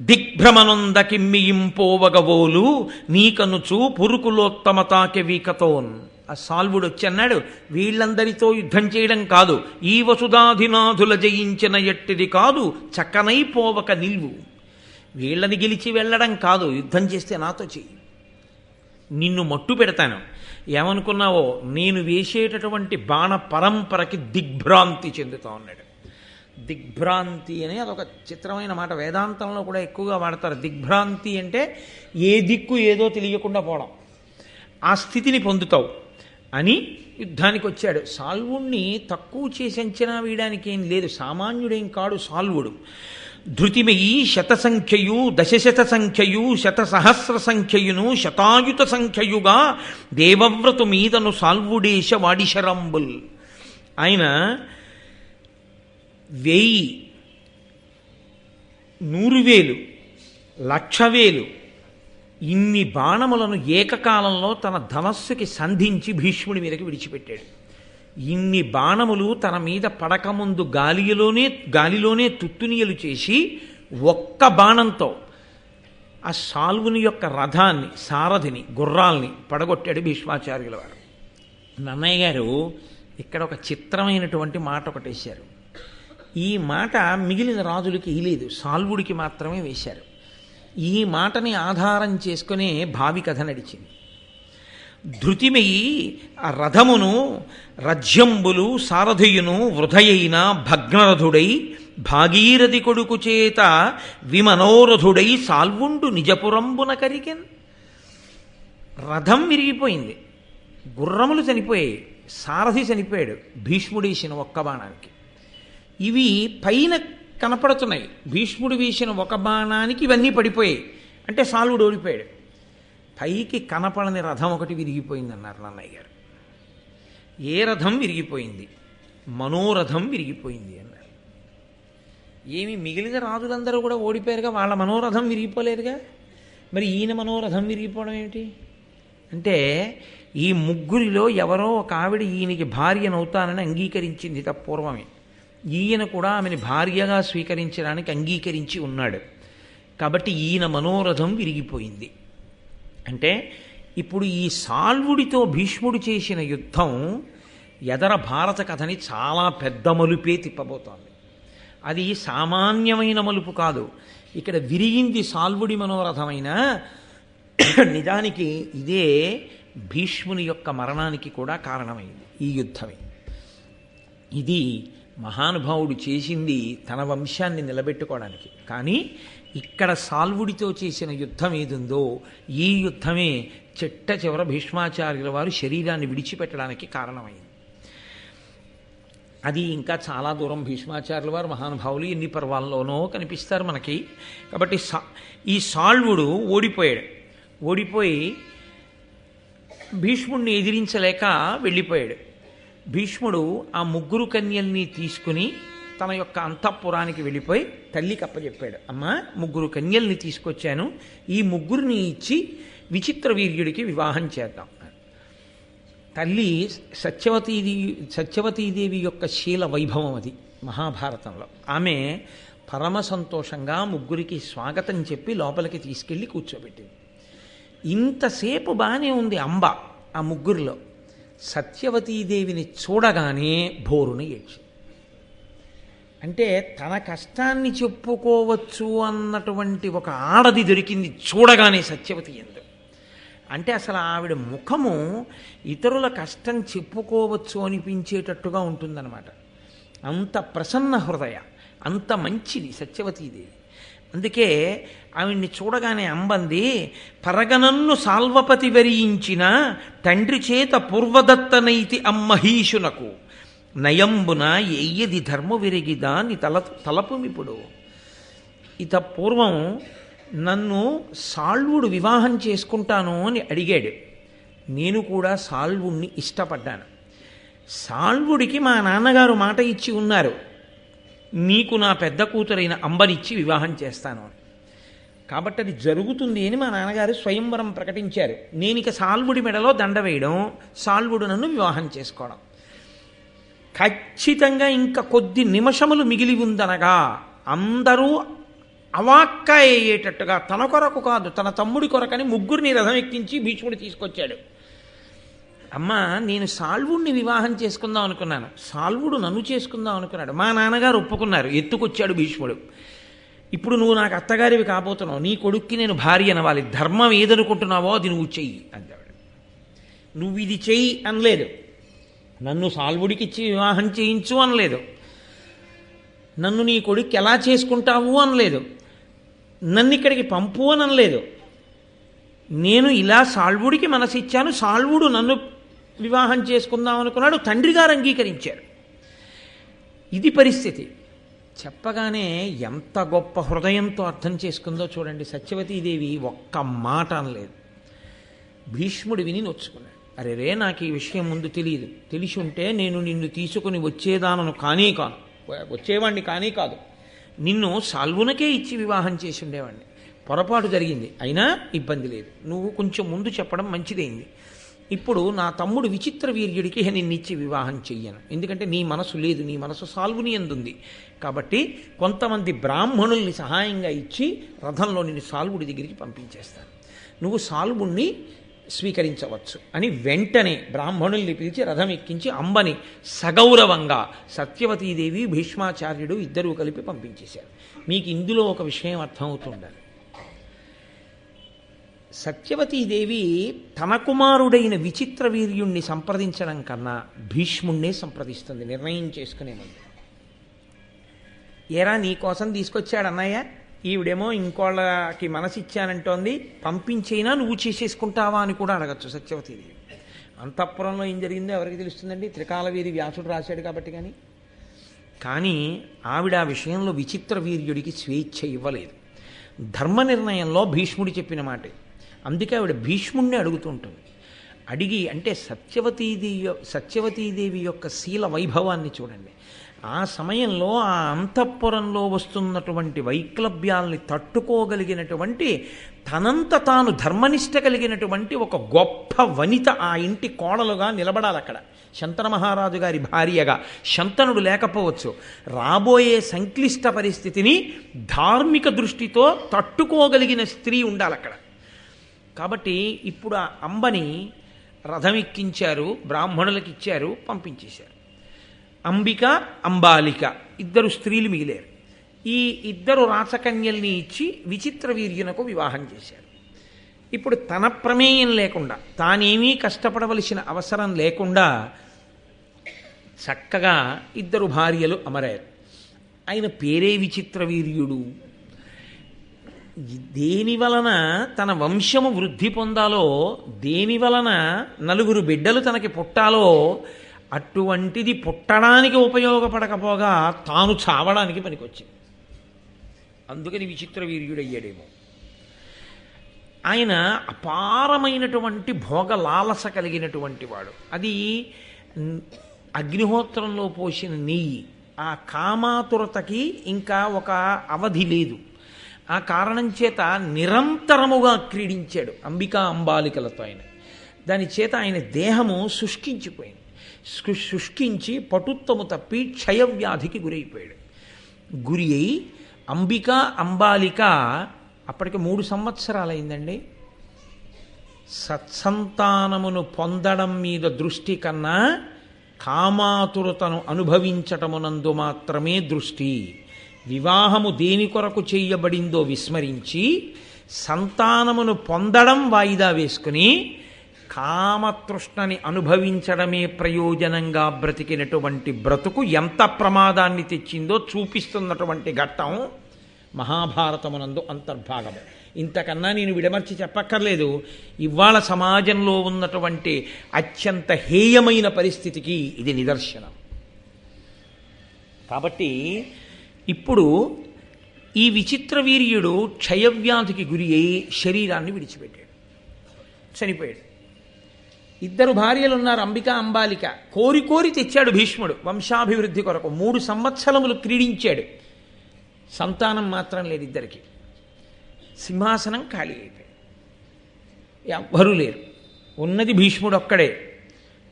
[SPEAKER 1] దిగ్భ్రమనొంద కిమ్మియింపోవగవోలు నీకనుచు పురుకులోత్తమతాకె వీకతోన్. ఆ సాల్వుడు వచ్చి అన్నాడు, వీళ్ళందరితో యుద్ధం చేయడం కాదు, ఈ వసుధాధినాథుల జయించిన ఎట్టిది కాదు, చక్కనైపోవక నిల్వు. వీళ్ళని గెలిచి వెళ్ళడం కాదు, యుద్ధం చేస్తే నాతో చెయ్యి, నిన్ను మట్టు పెడతాను. ఏమనుకున్నావో, నేను వేసేటటువంటి బాణ పరంపరకి దిగ్భ్రాంతి చెందుతా ఉన్నాడు. దిగ్భ్రాంతి అని అదొక చిత్రమైన మాట, వేదాంతంలో కూడా ఎక్కువగా వాడతారు. దిగ్భ్రాంతి అంటే ఏ దిక్కు ఏదో తెలియకుండా పోవడం, ఆ స్థితిని పొందుతావు అని యుద్ధానికి వచ్చాడు. సాల్వుణ్ణి తక్కువ చేసి అంచనా వేయడానికి ఏం లేదు, సామాన్యుడేం కాడు సాల్వుడు. ధృతిమయీ శతసంఖ్యయు దశశత సంఖ్యయు శతసహస్ర సంఖ్యయును శతాయుత సంఖ్యయుగా దేవవ్రతు మీదను సాల్వుడేశ వాడిశరంబుల్. ఆయన 1000, 100,000, 1,00,000 ఇన్ని బాణములను ఏకకాలంలో తన ధనస్సుకి సంధించి భీష్ముడి మీదకి విడిచిపెట్టాడు. ఇన్ని బాణములు తన మీద పడకముందు గాలిలోనే తుత్తునియలు చేసి ఒక్క బాణంతో ఆ సాల్వుని యొక్క రథాన్ని, సారథిని, గుర్రాల్ని పడగొట్టాడు భీష్మాచార్యుల వారు. నన్నయ్య గారు ఇక్కడ ఒక చిత్రమైనటువంటి మాట ఒకటి వేశారు. ఈ మాట మిగిలిన రాజులకి వేయలేదు, సాల్వుడికి మాత్రమే వేశారు. ఈ మాటని ఆధారం చేసుకునే భావి కథ నడిచింది. ధృతిమయి ఆ రథమును రజ్యంబులు సారథియును వృధయైన భగ్నరథుడై భాగీరథి కొడుకు చేత విమనోరథుడై సాల్వుండు నిజపురంబున కరికెన్. రథం విరిగిపోయింది, గుర్రములు చనిపోయాయి, సారథి చనిపోయాడు భీష్ముడు వేసిన ఒక్క బాణానికి. ఇవి పైన కనపడుతున్నాయి, భీష్ముడు వేసిన ఒక బాణానికి ఇవన్నీ పడిపోయాయి అంటే సాల్వుడు ఓడిపోయాడు. పైకి కనపడని రథం ఒకటి విరిగిపోయింది అన్నారు నన్నయ్య గారు. ఏ రథం విరిగిపోయింది? మనోరథం విరిగిపోయింది అన్నారు. ఏమి మిగిలిన రాజులందరూ కూడా ఓడిపోయారుగా, వాళ్ళ మనోరథం విరిగిపోలేదుగా, మరి ఈయన మనోరథం విరిగిపోవడం ఏమిటి అంటే, ఈ ముగ్గురిలో ఎవరో ఒక ఆవిడ ఈయనకి భార్యనవుతానని అంగీకరించింది పూర్వమే. ఈయన కూడా ఆమెని భార్యగా స్వీకరించడానికి అంగీకరించి ఉన్నాడు. కాబట్టి ఈయన మనోరథం విరిగిపోయింది. అంటే ఇప్పుడు ఈ సాల్వుడితో భీష్ముడు చేసిన యుద్ధం ఎదర భారత కథని చాలా పెద్ద మలుపే తిప్పబోతోంది. అది సామాన్యమైన మలుపు కాదు. ఇక్కడ విరిగింది సాల్వుడి మనోరథమైన, నిజానికి ఇదే భీష్ముని యొక్క మరణానికి కూడా కారణమైంది ఈ యుద్ధమే. ఇది మహానుభావుడు చేసింది తన వంశాన్ని నిలబెట్టుకోవడానికి. కానీ ఇక్కడ సాల్వుడితో చేసిన యుద్ధం ఏదుందో ఈ యుద్ధమే చిట్ట చివర భీష్మాచార్యుల వారు శరీరాన్ని విడిచిపెట్టడానికి కారణమైంది. అది ఇంకా చాలా దూరం. భీష్మాచార్యుల వారు మహానుభావులు ఎన్ని పర్వాల్లోనో కనిపిస్తారు మనకి. కాబట్టి ఈ సాల్వుడు ఓడిపోయి భీష్ముడిని ఎదిరించలేక వెళ్ళిపోయాడు. భీష్ముడు ఆ ముగ్గురు కన్యల్ని తీసుకుని తన యొక్క అంతఃపురానికి వెళ్ళిపోయి తల్లికి అప్పచెప్పాడు. అమ్మ, 3 కన్యల్ని తీసుకొచ్చాను, ఈ ముగ్గురిని ఇచ్చి విచిత్ర వీర్యుడికి వివాహం చేద్దాం. తల్లి సత్యవతీదేవి యొక్క శీల వైభవం అది మహాభారతంలో. ఆమె పరమ సంతోషంగా ముగ్గురికి స్వాగతం చెప్పి లోపలికి తీసుకెళ్ళి కూర్చోబెట్టింది. ఇంతసేపు బాగానే ఉంది అంబ ఆ ముగ్గురిలో. సత్యవతీదేవిని చూడగానే భోరున ఏడ్చింది. అంటే తన కష్టాన్ని చెప్పుకోవచ్చు అన్నటువంటి ఒక ఆడది దొరికింది చూడగానే సత్యవతి ఎందు. అంటే అసలు ఆవిడ ముఖము ఇతరుల కష్టం చెప్పుకోవచ్చు అనిపించేటట్టుగా ఉంటుందన్నమాట. అంత ప్రసన్న హృదయ, అంత మంచిది సత్యవతీదేవి. అందుకే ఆవిడ్ని చూడగానే అంబంది, పరగనన్ను సాల్వపతి వరించిన తండ్రి చేత పూర్వదత్తనైతి అమ్మహీషునకు నయంబున ఎయ్యది ధర్మ విరిగిదాని తలపుమిప్పుడు. ఇత పూర్వం నన్ను సాల్వుడు వివాహం చేసుకుంటాను అని అడిగాడు. నేను కూడా సాల్వుణ్ణి ఇష్టపడ్డాను. సాల్వుడికి మా నాన్నగారు మాట ఇచ్చి ఉన్నారు, నీకు నా పెద్ద కూతురైన అంబనిచ్చి వివాహం చేస్తాను అని. కాబట్టి అది జరుగుతుంది అని మా నాన్నగారు స్వయంవరం ప్రకటించారు. నేను ఇక సాల్వుడి మెడలో దండ వేయడం, సాల్వుడు నన్ను వివాహం చేసుకోవడం. ఖచ్చితంగా ఇంకా కొద్ది నిమిషములు మిగిలి ఉందనగా అందరూ అవాక్కా అయ్యేటట్టుగా, తన కొరకు కాదు తన తమ్ముడి కొరకని ముగ్గురిని రథం ఎక్కించి భీష్ముడు తీసుకొచ్చాడు. అమ్మ, నేను సాల్వుడిని వివాహం చేసుకుందాం అనుకున్నాను, సాల్వుడు నన్ను చేసుకుందాం అనుకున్నాడు, మా నాన్నగారు ఒప్పుకున్నారు, ఎత్తుకొచ్చాడు భీష్ముడు. ఇప్పుడు నువ్వు నాకు అత్తగారివి కాబోతున్నావు, నీ కొడుక్కి నేను భార్య అనవాలి, ధర్మం ఏదనుకుంటున్నావో అది నువ్వు చెయ్యి అంటాడు. నువ్వు ఇది చెయ్యి అనలేదు, నన్ను సాల్వుడికి ఇచ్చి వివాహం చేయించు అనలేదు. నన్ను నీ కొడుకు ఎలా చేసుకుంటావు అనలేదు, నన్ను ఇక్కడికి పంపు అని అనలేదు. నేను ఇలా సాల్వుడికి మనసిచ్చాను, సాల్వుడు నన్ను వివాహం చేసుకుందాం అనుకున్నాడు, తండ్రి గారు అంగీకరించారు. ఇది పరిస్థితి. చెప్పగానే ఎంత గొప్ప హృదయంతో అర్థం చేసుకుందో చూడండి. సత్యవతీదేవి ఒక్క మాట అనలేదు. భీష్ముడు విని నొచ్చుకున్నాడు. అరే రే, నాకు ఈ విషయం ముందు తెలియదు, తెలిసి ఉంటే నేను నిన్ను తీసుకుని వచ్చేదానను వచ్చేవాడిని కానీ కాదు, నిన్ను సాల్వునకే ఇచ్చి వివాహం చేసి ఉండేవాడిని. పొరపాటు జరిగింది, అయినా ఇబ్బంది లేదు, నువ్వు కొంచెం ముందు చెప్పడం మంచిదైంది. ఇప్పుడు నా తమ్ముడు విచిత్ర వీర్యుడికి నిన్నిచ్చి వివాహం చెయ్యను, ఎందుకంటే నీ మనసు లేదు, నీ మనసు సాల్వుని ఎందుంది. కాబట్టి కొంతమంది బ్రాహ్మణుల్ని సహాయంగా ఇచ్చి రథంలో నిన్ను సాల్వుడి దగ్గరికి పంపించేస్తాను, నువ్వు సాల్వుణ్ణి స్వీకరించవచ్చు అని వెంటనే బ్రాహ్మణుల్ని పిలిచి రథం ఎక్కించి అంబని సగౌరవంగా సత్యవతీదేవి భీష్మాచార్యుడు ఇద్దరూ కలిపి పంపించేశారు. మీకు ఇందులో ఒక విషయం అర్థమవుతుండాలి. సత్యవతీదేవి తన కుమారుడైన విచిత్ర వీర్యుణ్ణి సంప్రదించడం కన్నా భీష్ముణ్ణే సంప్రదిస్తుంది నిర్ణయం చేసుకునే ముందు. ఏరా నీకోసం తీసుకొచ్చాడు అన్నయ్య, ఈవిడేమో ఇంకోళ్ళకి మనసిచ్చానంటోంది, పంపించైనా నువ్వు చేసేసుకుంటావా అని కూడా అడగచ్చు సత్యవతీదేవి. అంతఃపురంలో ఏం జరిగిందో ఎవరికి తెలుస్తుందండి, త్రికాలవేది వ్యాసుడు రాశాడు కాబట్టి. కానీ ఆవిడ ఆ విషయంలో విచిత్ర వీర్యుడికి స్వేచ్ఛ ఇవ్వలేదు. ధర్మ నిర్ణయంలో భీష్ముడు చెప్పిన మాటే. అందుకే ఆవిడ భీష్ముణ్ణి అడుగుతుంటుంది. అడిగి అంటే సత్యవతీదేవి యొక్క శీల వైభవాన్ని చూడండి. ఆ సమయంలో ఆ అంతఃపురంలో వస్తున్నటువంటి వైక్లభ్యాల్ని తట్టుకోగలిగినటువంటి, తనంత తాను ధర్మనిష్ట కలిగినటువంటి ఒక గొప్ప వనిత ఆ ఇంటి కోడలుగా నిలబడాలి అక్కడ. శంతన మహారాజు గారి భార్యగా శంతనుడు లేకపోవచ్చు. రాబోయే సంక్లిష్ట పరిస్థితిని ధార్మిక దృష్టితో తట్టుకోగలిగిన స్త్రీ ఉండాలి అక్కడ. కాబట్టి ఇప్పుడు ఆ అంబని రథం ఎక్కించారు, బ్రాహ్మణులకు ఇచ్చారు, పంపించేశారు. అంబిక, అంబాలిక ఇద్దరు స్త్రీలు మిగిలారు. ఈ ఇద్దరు రాచకన్యల్ని ఇచ్చి విచిత్ర వీర్యునకు వివాహం చేశారు. ఇప్పుడు తన ప్రమేయం లేకుండా, తానేమీ కష్టపడవలసిన అవసరం లేకుండా చక్కగా ఇద్దరు భార్యలు అమరారు. ఆయన పేరే విచిత్ర వీర్యుడు. దేని వలన తన వంశము వృద్ధి పొందాలో, దేని వలన నలుగురు బిడ్డలు తనకి పుట్టాలో అటువంటిది పుట్టడానికి ఉపయోగపడకపోగా తాను చావడానికి పనికొచ్చింది. అందుకని విచిత్ర వీర్యుడయ్యాడేమో. ఆయన అపారమైనటువంటి భోగ లాలస కలిగినటువంటి వాడు. అది అగ్నిహోత్రంలో పోసిన నెయ్యి. ఆ కామాతురతకి ఇంకా ఒక అవధి లేదు. ఆ కారణం చేత నిరంతరముగా క్రీడించాడు అంబికా అంబాలికలతో ఆయన. దాని చేత ఆయన దేహము శుష్కించిపోయింది. శుష్కించి పటుత్వము తప్పి క్షయవ్యాధికి గురైపోయాడు. గురి అయి అంబిక అంబాలిక అప్పటికి 3 సంవత్సరాలైందండి. సత్సంతానమును పొందడం మీద దృష్టి కన్నా కామాతురతను అనుభవించటమునందు మాత్రమే దృష్టి. వివాహము దేని కొరకు చేయబడిందో విస్మరించి సంతానమును పొందడం వాయిదా వేసుకుని కామతృష్ణని అనుభవించడమే ప్రయోజనంగా బ్రతికినటువంటి బ్రతుకు ఎంత ప్రమాదాన్ని తెచ్చిందో చూపిస్తున్నటువంటి ఘట్టం మహాభారతమునందు అంతర్భాగము. ఇంతకన్నా నేను విడమర్చి చెప్పక్కర్లేదు. ఇవాళ సమాజంలో ఉన్నటువంటి అత్యంత హేయమైన పరిస్థితికి ఇది నిదర్శనం. కాబట్టి ఇప్పుడు ఈ విచిత్ర వీర్యుడు క్షయవ్యాధికి గురి అయి శరీరాన్ని విడిచిపెట్టాడు, చనిపోయాడు. ఇద్దరు భార్యలు ఉన్నారు, అంబిక అంబాలిక. కోరి కోరి తెచ్చాడు భీష్ముడు వంశాభివృద్ధి కొరకు. 3 సంవత్సరములు క్రీడించాడు. సంతానం మాత్రం లేదు ఇద్దరికి. సింహాసనం ఖాళీ అయిపోయాడు, ఎవ్వరూ లేరు. ఉన్నది భీష్ముడు ఒక్కడే.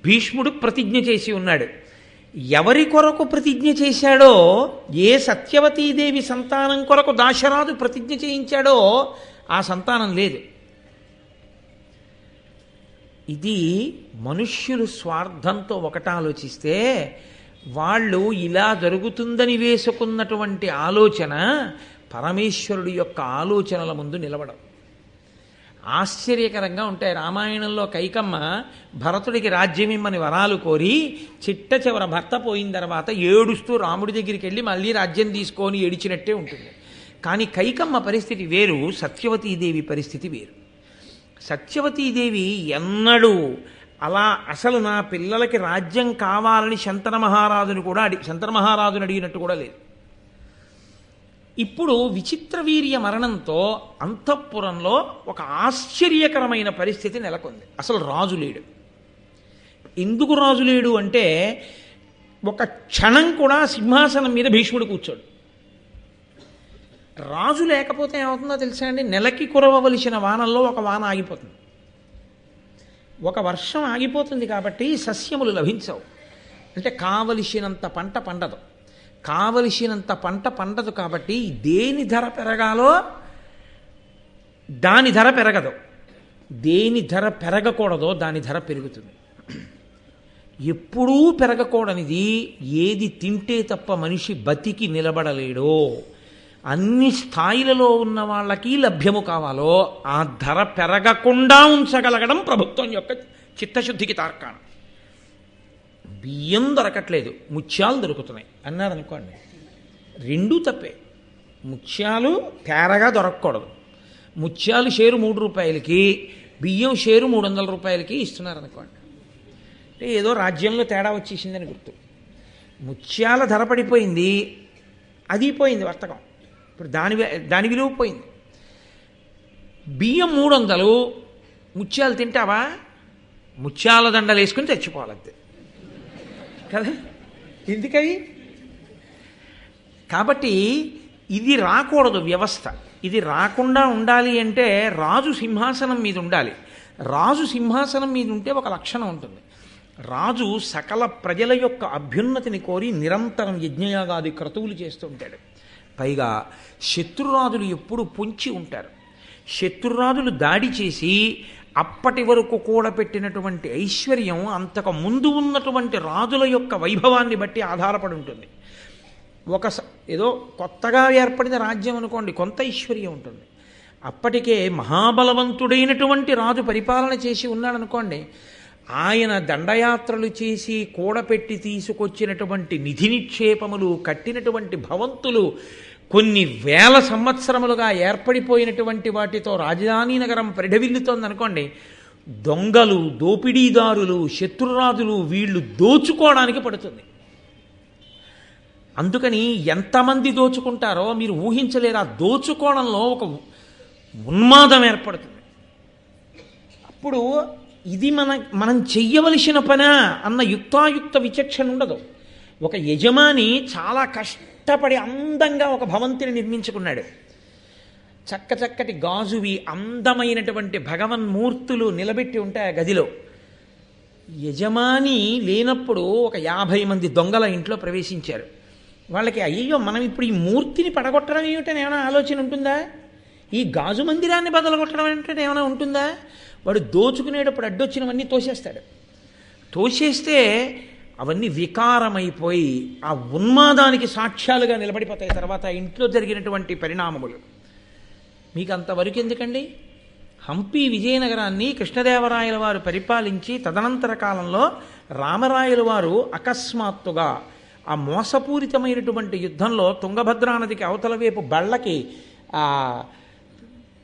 [SPEAKER 1] భీష్ముడు ప్రతిజ్ఞ చేసి ఉన్నాడు. ఎవరి కొరకు ప్రతిజ్ఞ చేశాడో, ఏ సత్యవతీదేవి సంతానం కొరకు దాశరాజు ప్రతిజ్ఞ చేయించాడో ఆ సంతానం లేదు. ఇది మనుష్యులు స్వార్థంతో ఒకట ఆలోచిస్తే, వాళ్ళు ఇలా జరుగుతుందని వేసుకున్నటువంటి ఆలోచన పరమేశ్వరుడి యొక్క ఆలోచనల ముందు నిలబడం. ఆశ్చర్యకరంగా ఉంటాయి. రామాయణంలో కైకమ్మ భరతుడికి రాజ్యమిమ్మని వరాలు కోరి చిట్ట చివర భర్త పోయిన తర్వాత ఏడుస్తూ రాముడి దగ్గరికి వెళ్ళి మళ్ళీ రాజ్యం తీసుకొని ఏడిచినట్టే ఉంటుంది. కానీ కైకమ్మ పరిస్థితి వేరు, సత్యవతీదేవి పరిస్థితి వేరు. సత్యవతీదేవి ఎన్నడూ అలా అసలు నా పిల్లలకి రాజ్యం కావాలని శంతన మహారాజుని అడిగినట్టు కూడా లేదు. ఇప్పుడు విచిత్రవీర్య మరణంతో అంతఃపురంలో ఒక ఆశ్చర్యకరమైన పరిస్థితి నెలకొంది. అసలు రాజు లేడు. ఎందుకు రాజు లేడు అంటే ఒక క్షణం కూడా సింహాసనం మీద భీష్ముడు కూర్చోడు. రాజు లేకపోతే ఏమవుతుందో తెలుసా అండి? నెలకి కురవవలసిన వానల్లో ఒక వాన ఆగిపోతుంది, ఒక వర్షం ఆగిపోతుంది. కాబట్టి సస్యములు లభించవు. అంటే కావలసినంత పంట పండదు. కావలసినంత పంట పండదు కాబట్టి దేని ధర పెరగాలో దాని ధర పెరగదు, దేని ధర పెరగకూడదో దాని ధర పెరుగుతుంది. ఎప్పుడూ పెరగకూడనిది ఏది తింటే తప్ప మనిషి బతికి నిలబడలేడో, అన్ని స్థాయిలలో ఉన్న వాళ్ళకి లభ్యము కావాలో ఆ ధర పెరగకుండా ఉంచగలగడం ప్రభుత్వం యొక్క చిత్తశుద్ధికి తార్కాణం. బియ్యం దొరకట్లేదు, ముత్యాలు దొరుకుతున్నాయి అన్నారనుకోండి, రెండూ తప్పే. ముత్యాలు తేరగా దొరకకూడదు. ముత్యాలు షేరు 3 రూపాయలకి, బియ్యం షేరు 300 రూపాయలకి ఇస్తున్నారనుకోండి, అంటే ఏదో రాజ్యంలో తేడా వచ్చేసిందని గుర్తు. ముత్యాల ధర పడిపోయింది, అది పోయింది వర్తకం. ఇప్పుడు దాని విలువ పోయింది. బియ్యం 300, ముత్యాలు తింటావా? ముత్యాల దండలు వేసుకుని తెచ్చిపోవాలంతే కదా, ఎందుకవి? కాబట్టి ఇది రాకూడదు వ్యవస్థ. ఇది రాకుండా ఉండాలి అంటే రాజు సింహాసనం మీద ఉండాలి. రాజు సింహాసనం మీద ఉంటే ఒక లక్షణం ఉంటుంది. రాజు సకల ప్రజల యొక్క అభ్యున్నతిని కోరి నిరంతరం యజ్ఞయాగాది క్రతువులు చేస్తూ ఉంటాడు. పైగా శత్రురాజులు ఎప్పుడు పొంచి ఉంటారు. శత్రురాజులు దాడి చేసి అప్పటి వరకు కూడబెట్టినటువంటి ఐశ్వర్యం అంతకు ముందు ఉన్నటువంటి రాజుల యొక్క వైభవాన్ని బట్టి ఆధారపడి ఉంటుంది. ఏదో కొత్తగా ఏర్పడిన రాజ్యం అనుకోండి, కొంత ఐశ్వర్యం ఉంటుంది. అప్పటికే మహాబలవంతుడైనటువంటి రాజు పరిపాలన చేసి ఉన్నాడనుకోండి, ఆయన దండయాత్రలు చేసి కూడపెట్టి తీసుకొచ్చినటువంటి నిధి నిక్షేపములు, కట్టినటువంటి భవంతులు, కొన్ని వేల సంవత్సరములుగా ఏర్పడిపోయినటువంటి వాటితో రాజధాని నగరం పరిఢవిల్లుతోందనుకోండి, దొంగలు, దోపిడీదారులు, శత్రురాజులు వీళ్ళు దోచుకోవడానికి పడుతుంది. అందుకని ఎంతమంది దోచుకుంటారో మీరు ఊహించలేరు. ఆ దోచుకోవడంలో ఒక ఉన్మాదం ఏర్పడుతుంది. అప్పుడు ఇది మనం చెయ్యవలసిన పనా అన్న యుక్తాయుక్త విచక్షణ ఉండదు. ఒక యజమాని చాలా కష్టపడి అందంగా ఒక భవంతిని నిర్మించుకున్నాడు. చక్కటి గాజువి అందమైనటువంటి భగవన్మూర్తులు నిలబెట్టి ఉంటాయి ఆ గదిలో. యజమాని లేనప్పుడు ఒక 50 మంది దొంగల ఇంట్లో ప్రవేశించారు. వాళ్ళకి అయ్యో మనం ఇప్పుడు ఈ మూర్తిని పడగొట్టడం ఏమిటని ఏమైనా ఆలోచన ఉంటుందా? ఈ గాజు మందిరాన్ని బదలగొట్టడం అంటే ఏమైనా ఉంటుందా? వాడు దోచుకునేటప్పుడు అడ్డొచ్చినవన్నీ తోసేస్తాడు. తోసేస్తే అవన్నీ వికారమైపోయి ఆ ఉన్మాదానికి సాక్ష్యాలుగా నిలబడిపోతాయి తర్వాత ఇంట్లో జరిగినటువంటి పరిణామములు. మీకు అంతవరకు ఎందుకండి? హంపి విజయనగరాన్ని కృష్ణదేవరాయల వారు పరిపాలించి తదనంతర కాలంలో రామరాయల వారు అకస్మాత్తుగా ఆ మోసపూరితమైనటువంటి యుద్ధంలో తుంగభద్రా నదికి అవతల వైపు బళ్ళకి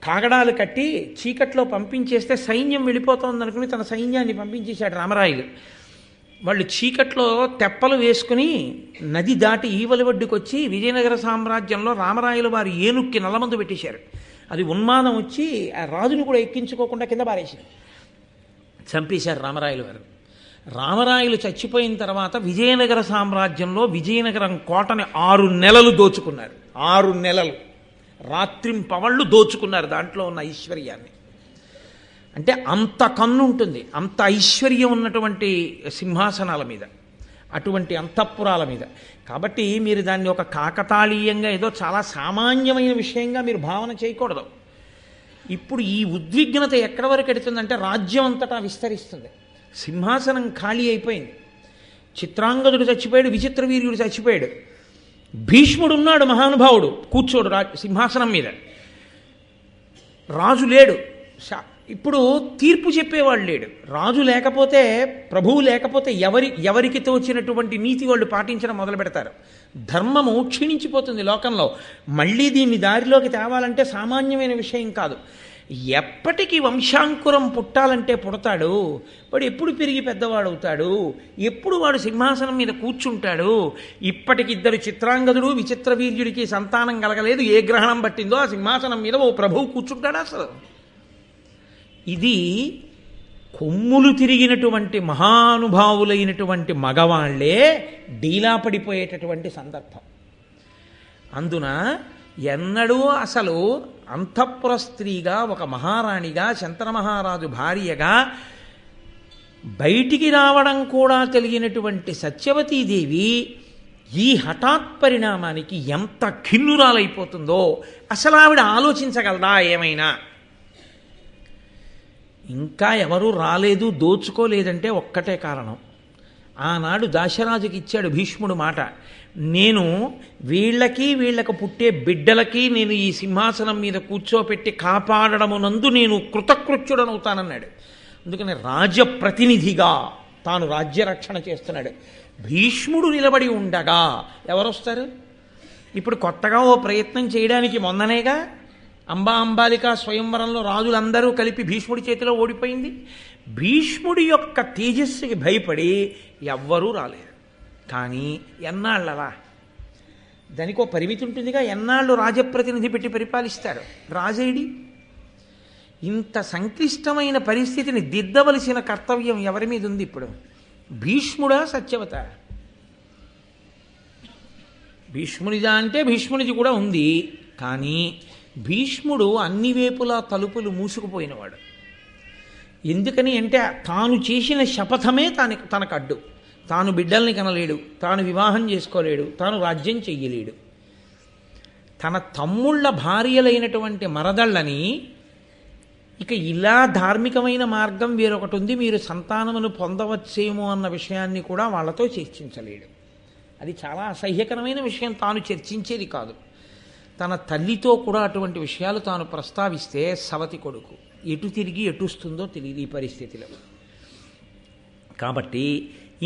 [SPEAKER 1] కాగడాలు కట్టి చీకట్లో పంపించేస్తే సైన్యం వెళ్ళిపోతోందనుకుని తన సైన్యాన్ని పంపించేశాడు రామరాయలు. వాళ్ళు చీకట్లో తెప్పలు వేసుకుని నది దాటి ఈవలి ఒడ్డుకు వచ్చి విజయనగర సామ్రాజ్యంలో రామరాయలు వారు ఏనుక్కి నల్లమందు పెట్టేశారు. అది ఉన్మాదం వచ్చి ఆ రాజును కూడా ఎక్కించుకోకుండా కింద పారేశారు, చంపేశారు రామరాయలు వారు. రామరాయలు చచ్చిపోయిన తర్వాత విజయనగర సామ్రాజ్యంలో విజయనగరం కోటని 6 నెలలు దోచుకున్నారు. 6 నెలలు రాత్రింపవళ్ళు దోచుకున్నారు దాంట్లో ఉన్న ఐశ్వర్యాన్ని. అంటే అంత కన్ను ఉంటుంది, అంత ఐశ్వర్యం ఉన్నటువంటి సింహాసనాల మీద, అటువంటి అంతఃపురాల మీద. కాబట్టి మీరు దాన్ని ఒక కాకతాళీయంగా ఏదో చాలా సామాన్యమైన విషయంగా మీరు భావన చేయకూడదు. ఇప్పుడు ఈ ఉద్విగ్నత ఎక్కడి వరకు ఎడుతుందంటే రాజ్యం అంతటా విస్తరిస్తుంది. సింహాసనం ఖాళీ అయిపోయింది. చిత్రాంగదుడు చచ్చిపోయాడు, విచిత్రవీర్యుడు చచ్చిపోయాడు, భీష్ముడు ఉన్నాడు మహానుభావుడు కూర్చోడు సింహాసనం మీద, రాజు లేడు. ఇప్పుడు తీర్పు చెప్పేవాళ్ళు లేడు. రాజు లేకపోతే, ప్రభువు లేకపోతే ఎవరికి తోచినటువంటి నీతి వాళ్ళు పాటించడం మొదలు పెడతారు. ధర్మము క్షీణించిపోతుంది లోకంలో. మళ్ళీ దీన్ని దారిలోకి తేవాలంటే సామాన్యమైన విషయం కాదు. ఎప్పటికీ వంశాంకురం పుట్టాలంటే పుడతాడు. వాడు ఎప్పుడు పెరిగి పెద్దవాడవుతాడు, ఎప్పుడు వాడు సింహాసనం మీద కూర్చుంటాడు. ఇప్పటికిద్దరు చిత్రాంగదుడు విచిత్ర వీర్యుడికి సంతానం కలగలేదు. ఏ గ్రహణం పట్టిందో ఆ సింహాసనం మీద ఓ ప్రభువు కూర్చుంటాడు. అసలు ఇది కొమ్ములు తిరిగినటువంటి మహానుభావులైనటువంటి మగవాళ్లే డీలా పడిపోయేటటువంటి సందర్భం. అందున ఎన్నడూ అసలు అంతఃపుర స్త్రీగా, ఒక మహారాణిగా, శంతన మహారాజు భార్యగా బయటికి రావడం కూడా కలిగినటువంటి సత్యవతీదేవి ఈ హఠాత్ పరిణామానికి ఎంత ఖిన్నురాలైపోతుందో అసలు ఆవిడ ఆలోచించగలదా ఏమైనా? ఇంకా ఎవరూ రాలేదు, దోచుకోలేదంటే ఒక్కటే కారణం. ఆనాడు దాశరాజుకి ఇచ్చాడు భీష్ముడు మాట, నేను వీళ్ళకు పుట్టే బిడ్డలకి నేను ఈ సింహాసనం మీద కూర్చోపెట్టి కాపాడడమునందు నేను కృతకృత్యుడనవుతానన్నాడు. అందుకని రాజప్రతినిధిగా తాను రాజ్యరక్షణ చేస్తున్నాడు. భీష్ముడు నిలబడి ఉండగా ఎవరొస్తారు? ఇప్పుడు కొత్తగా ఓ ప్రయత్నం చేయడానికి మొన్ననేగా అంబాలిక స్వయంవరంలో రాజులందరూ కలిపి భీష్ముడి చేతిలో ఓడిపోయింది. భీష్ముడి యొక్క తేజస్సుకి భయపడి ఎవ్వరూ రాలేరు. కానీ ఎన్నాళ్ళలా? దానికి ఓ పరిమితి ఉంటుందిగా. ఎన్నాళ్ళు రాజప్రతినిధి పెట్టి పరిపాలిస్తారు? రాజేడి ఇంత సంక్లిష్టమైన పరిస్థితిని దిద్దవలసిన కర్తవ్యం ఎవరి మీద ఉంది ఇప్పుడు? భీష్ముడా సత్యవత? భీష్మునిదా అంటే భీష్మునిది కూడా ఉంది. కానీ భీష్ముడు అన్ని వేపులా తలుపులు మూసుకుపోయినవాడు. ఎందుకని అంటే తాను చేసిన శపథమే తనకు అడ్డు. తాను బిడ్డల్ని కనలేడు, తాను వివాహం చేసుకోలేడు, తాను రాజ్యం చెయ్యలేడు. తన తమ్ముళ్ళ భార్యలైనటువంటి మరదళ్ళని ఇక ఇలా ధార్మికమైన మార్గం వేరొకటి ఉంది, మీరు సంతానమును పొందవచ్చేమో అన్న విషయాన్ని కూడా వాళ్ళతో చర్చించలేడు. అది చాలా అసహ్యకరమైన విషయం. తాను చర్చించేది కాదు. తన తల్లితో కూడా అటువంటి విషయాలు తాను ప్రస్తావిస్తే సవతి కొడుకు ఎటు తిరిగి ఎటుస్తుందో తెలియదు ఈ పరిస్థితిలో. కాబట్టి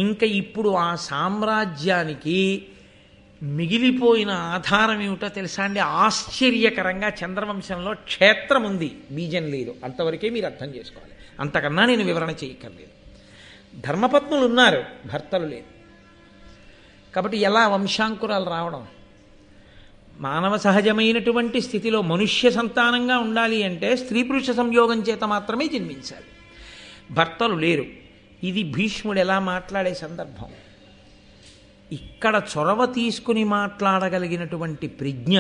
[SPEAKER 1] ఇంకా ఇప్పుడు ఆ సామ్రాజ్యానికి మిగిలిపోయిన ఆధారం ఏమిటో తెలుసా అండి? ఆశ్చర్యకరంగా చంద్రవంశంలో క్షేత్రం ఉంది, బీజం లేదు. అంతవరకే మీరు అర్థం చేసుకోవాలి. అంతకన్నా నేను వివరణ చేయక్కర్లేదు. ధర్మపత్నులు ఉన్నారు, భర్తలు లేదు. కాబట్టి ఎలా వంశాంకురాలు రావడం? మానవ సహజమైనటువంటి స్థితిలో మనుష్య సంతానంగా ఉండాలి అంటే స్త్రీ పురుష సంయోగం చేత మాత్రమే జన్మించాలి. భర్తలు లేరు. ఇది భీష్ముడు ఎలా మాట్లాడే సందర్భం. ఇక్కడ చొరవ తీసుకుని మాట్లాడగలిగినటువంటి ప్రజ్ఞ,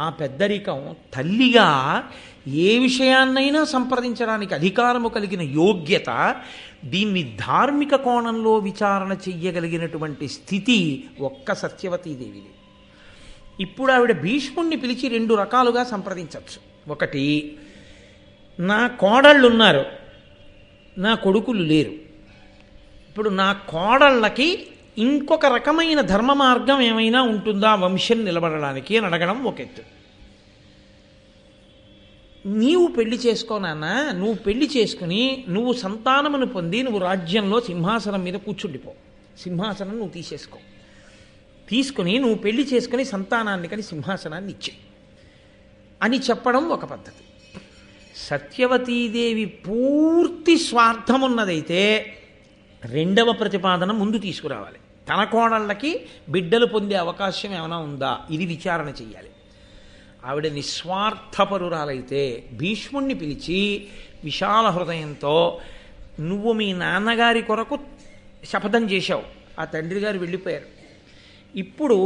[SPEAKER 1] ఆ పెద్దరికం, తల్లిగా ఏ విషయాన్నైనా సంప్రదించడానికి అధికారము కలిగిన యోగ్యత, దీన్ని ధార్మిక కోణంలో విచారణ చెయ్యగలిగినటువంటి స్థితి ఒక్క సత్యవతీదేవిది. ఇప్పుడు ఆవిడ భీష్ముణ్ణి పిలిచి రెండు రకాలుగా సంప్రదించవచ్చు. ఒకటి, నా కోడళ్ళు ఉన్నారు, నా కొడుకులు లేరు. ఇప్పుడు నా కోడళ్ళకి ఇంకొక రకమైన ధర్మ మార్గం ఏమైనా ఉంటుందా వంశం నిలబడడానికి అని అడగడం ఒక ఎత్తు. నీవు పెళ్లి చేసుకోనాన్నా, నువ్వు పెళ్లి చేసుకుని నువ్వు సంతానమును పొంది నువ్వు రాజ్యంలో సింహాసనం మీద కూర్చుండిపో. సింహాసనం నువ్వు తీసుకుని నువ్వు పెళ్లి చేసుకుని సంతానాన్ని కానీ సింహాసనాన్ని ఇచ్చే అని చెప్పడం ఒక పద్ధతి. సత్యవతీదేవి పూర్తి స్వార్థమున్నదైతే రెండవ ప్రతిపాదన ముందు తీసుకురావాలి. తన కోడళ్ళకి బిడ్డలు పొందే అవకాశం ఏమైనా ఉందా, ఇది విచారణ చెయ్యాలి. ఆవిడ నిస్వార్థపరురాలైతే భీష్ముణ్ణి పిలిచి విశాల హృదయంతో, నువ్వు మీ నాన్నగారి కొరకు శపథం చేశావు, ఆ తండ్రి గారు వెళ్ళిపోయారు, ఇప్పుడు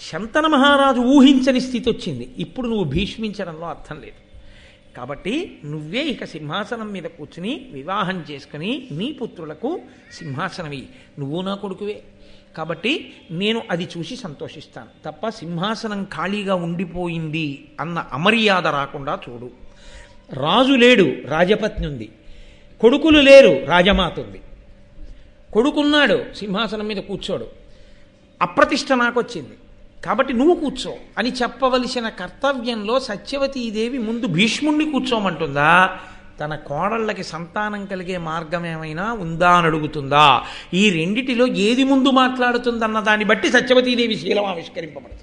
[SPEAKER 1] శంతన మహారాజు ఊహించని స్థితి వచ్చింది, ఇప్పుడు నువ్వు భీష్మించడంలో అర్థం లేదు. కాబట్టి నువ్వే ఇక సింహాసనం మీద కూర్చుని వివాహం చేసుకుని నీ పుత్రులకు సింహాసనమి, నువ్వు నా కొడుకువే. కాబట్టి నేను అది చూసి సంతోషిస్తాను తప్ప సింహాసనం ఖాళీగా ఉండిపోయింది అన్న అమర్యాద రాకుండా చూడు. రాజు లేడు, రాజపత్ని ఉంది. కొడుకులు లేరు, రాజమాత ఉంది. కొడుకున్నాడు, సింహాసనం మీద కూర్చోడు. అప్రతిష్ట నాకొచ్చింది కాబట్టి నువ్వు కూర్చో అని చెప్పవలసిన కర్తవ్యంలో సత్యవతీదేవి ముందు భీష్ముణ్ణి కూర్చోమంటుందా, తన కోడళ్ళకి సంతానం కలిగే మార్గం ఏమైనా ఉందా అని అడుగుతుందా? ఈ రెండిటిలో ఏది ముందు మాట్లాడుతుందన్న దాన్ని బట్టి సత్యవతీదేవి శీలం ఆవిష్కరింపబడుతుంది.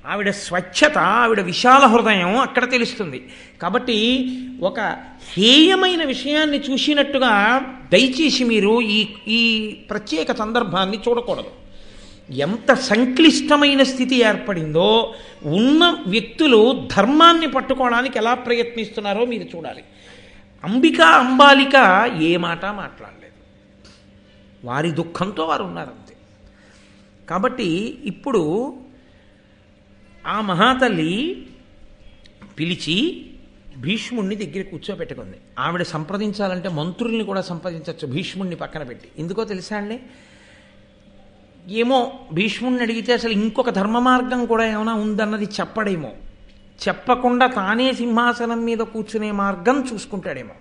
[SPEAKER 1] ఆవిడ స్వచ్ఛత, ఆవిడ విశాల హృదయం అక్కడ తెలుస్తుంది. కాబట్టి ఒక హేయమైన విషయాన్ని చూసినట్టుగా దయచేసి మీరు ఈ ప్రత్యేక సందర్భాన్ని చూడకూడదు. ఎంత సంక్లిష్టమైన స్థితి ఏర్పడిందో, ఉన్న వ్యక్తులు ధర్మాన్ని పట్టుకోవడానికి ఎలా ప్రయత్నిస్తున్నారో మీరు చూడాలి. అంబాలిక ఏ మాట మాట్లాడలేదు, వారి దుఃఖంతో వారు ఉన్నారంతే. కాబట్టి ఇప్పుడు ఆ మహాతల్లి పిలిచి భీష్ముణ్ణి దగ్గర కూర్చోబెట్టుకుంది. ఆవిడ సంప్రదించాలంటే మంత్రుల్ని కూడా సంప్రదించవచ్చు, భీష్ముణ్ణి పక్కన పెట్టి. ఎందుకో తెలుసా అండి? ఏమో భీష్ముణ్ణి అడిగితే అసలు ఇంకొక ధర్మ మార్గం కూడా ఏమైనా ఉందన్నది చెప్పడేమో, చెప్పకుండా తానే సింహాసనం మీద కూర్చునే మార్గం చూసుకుంటాడేమో.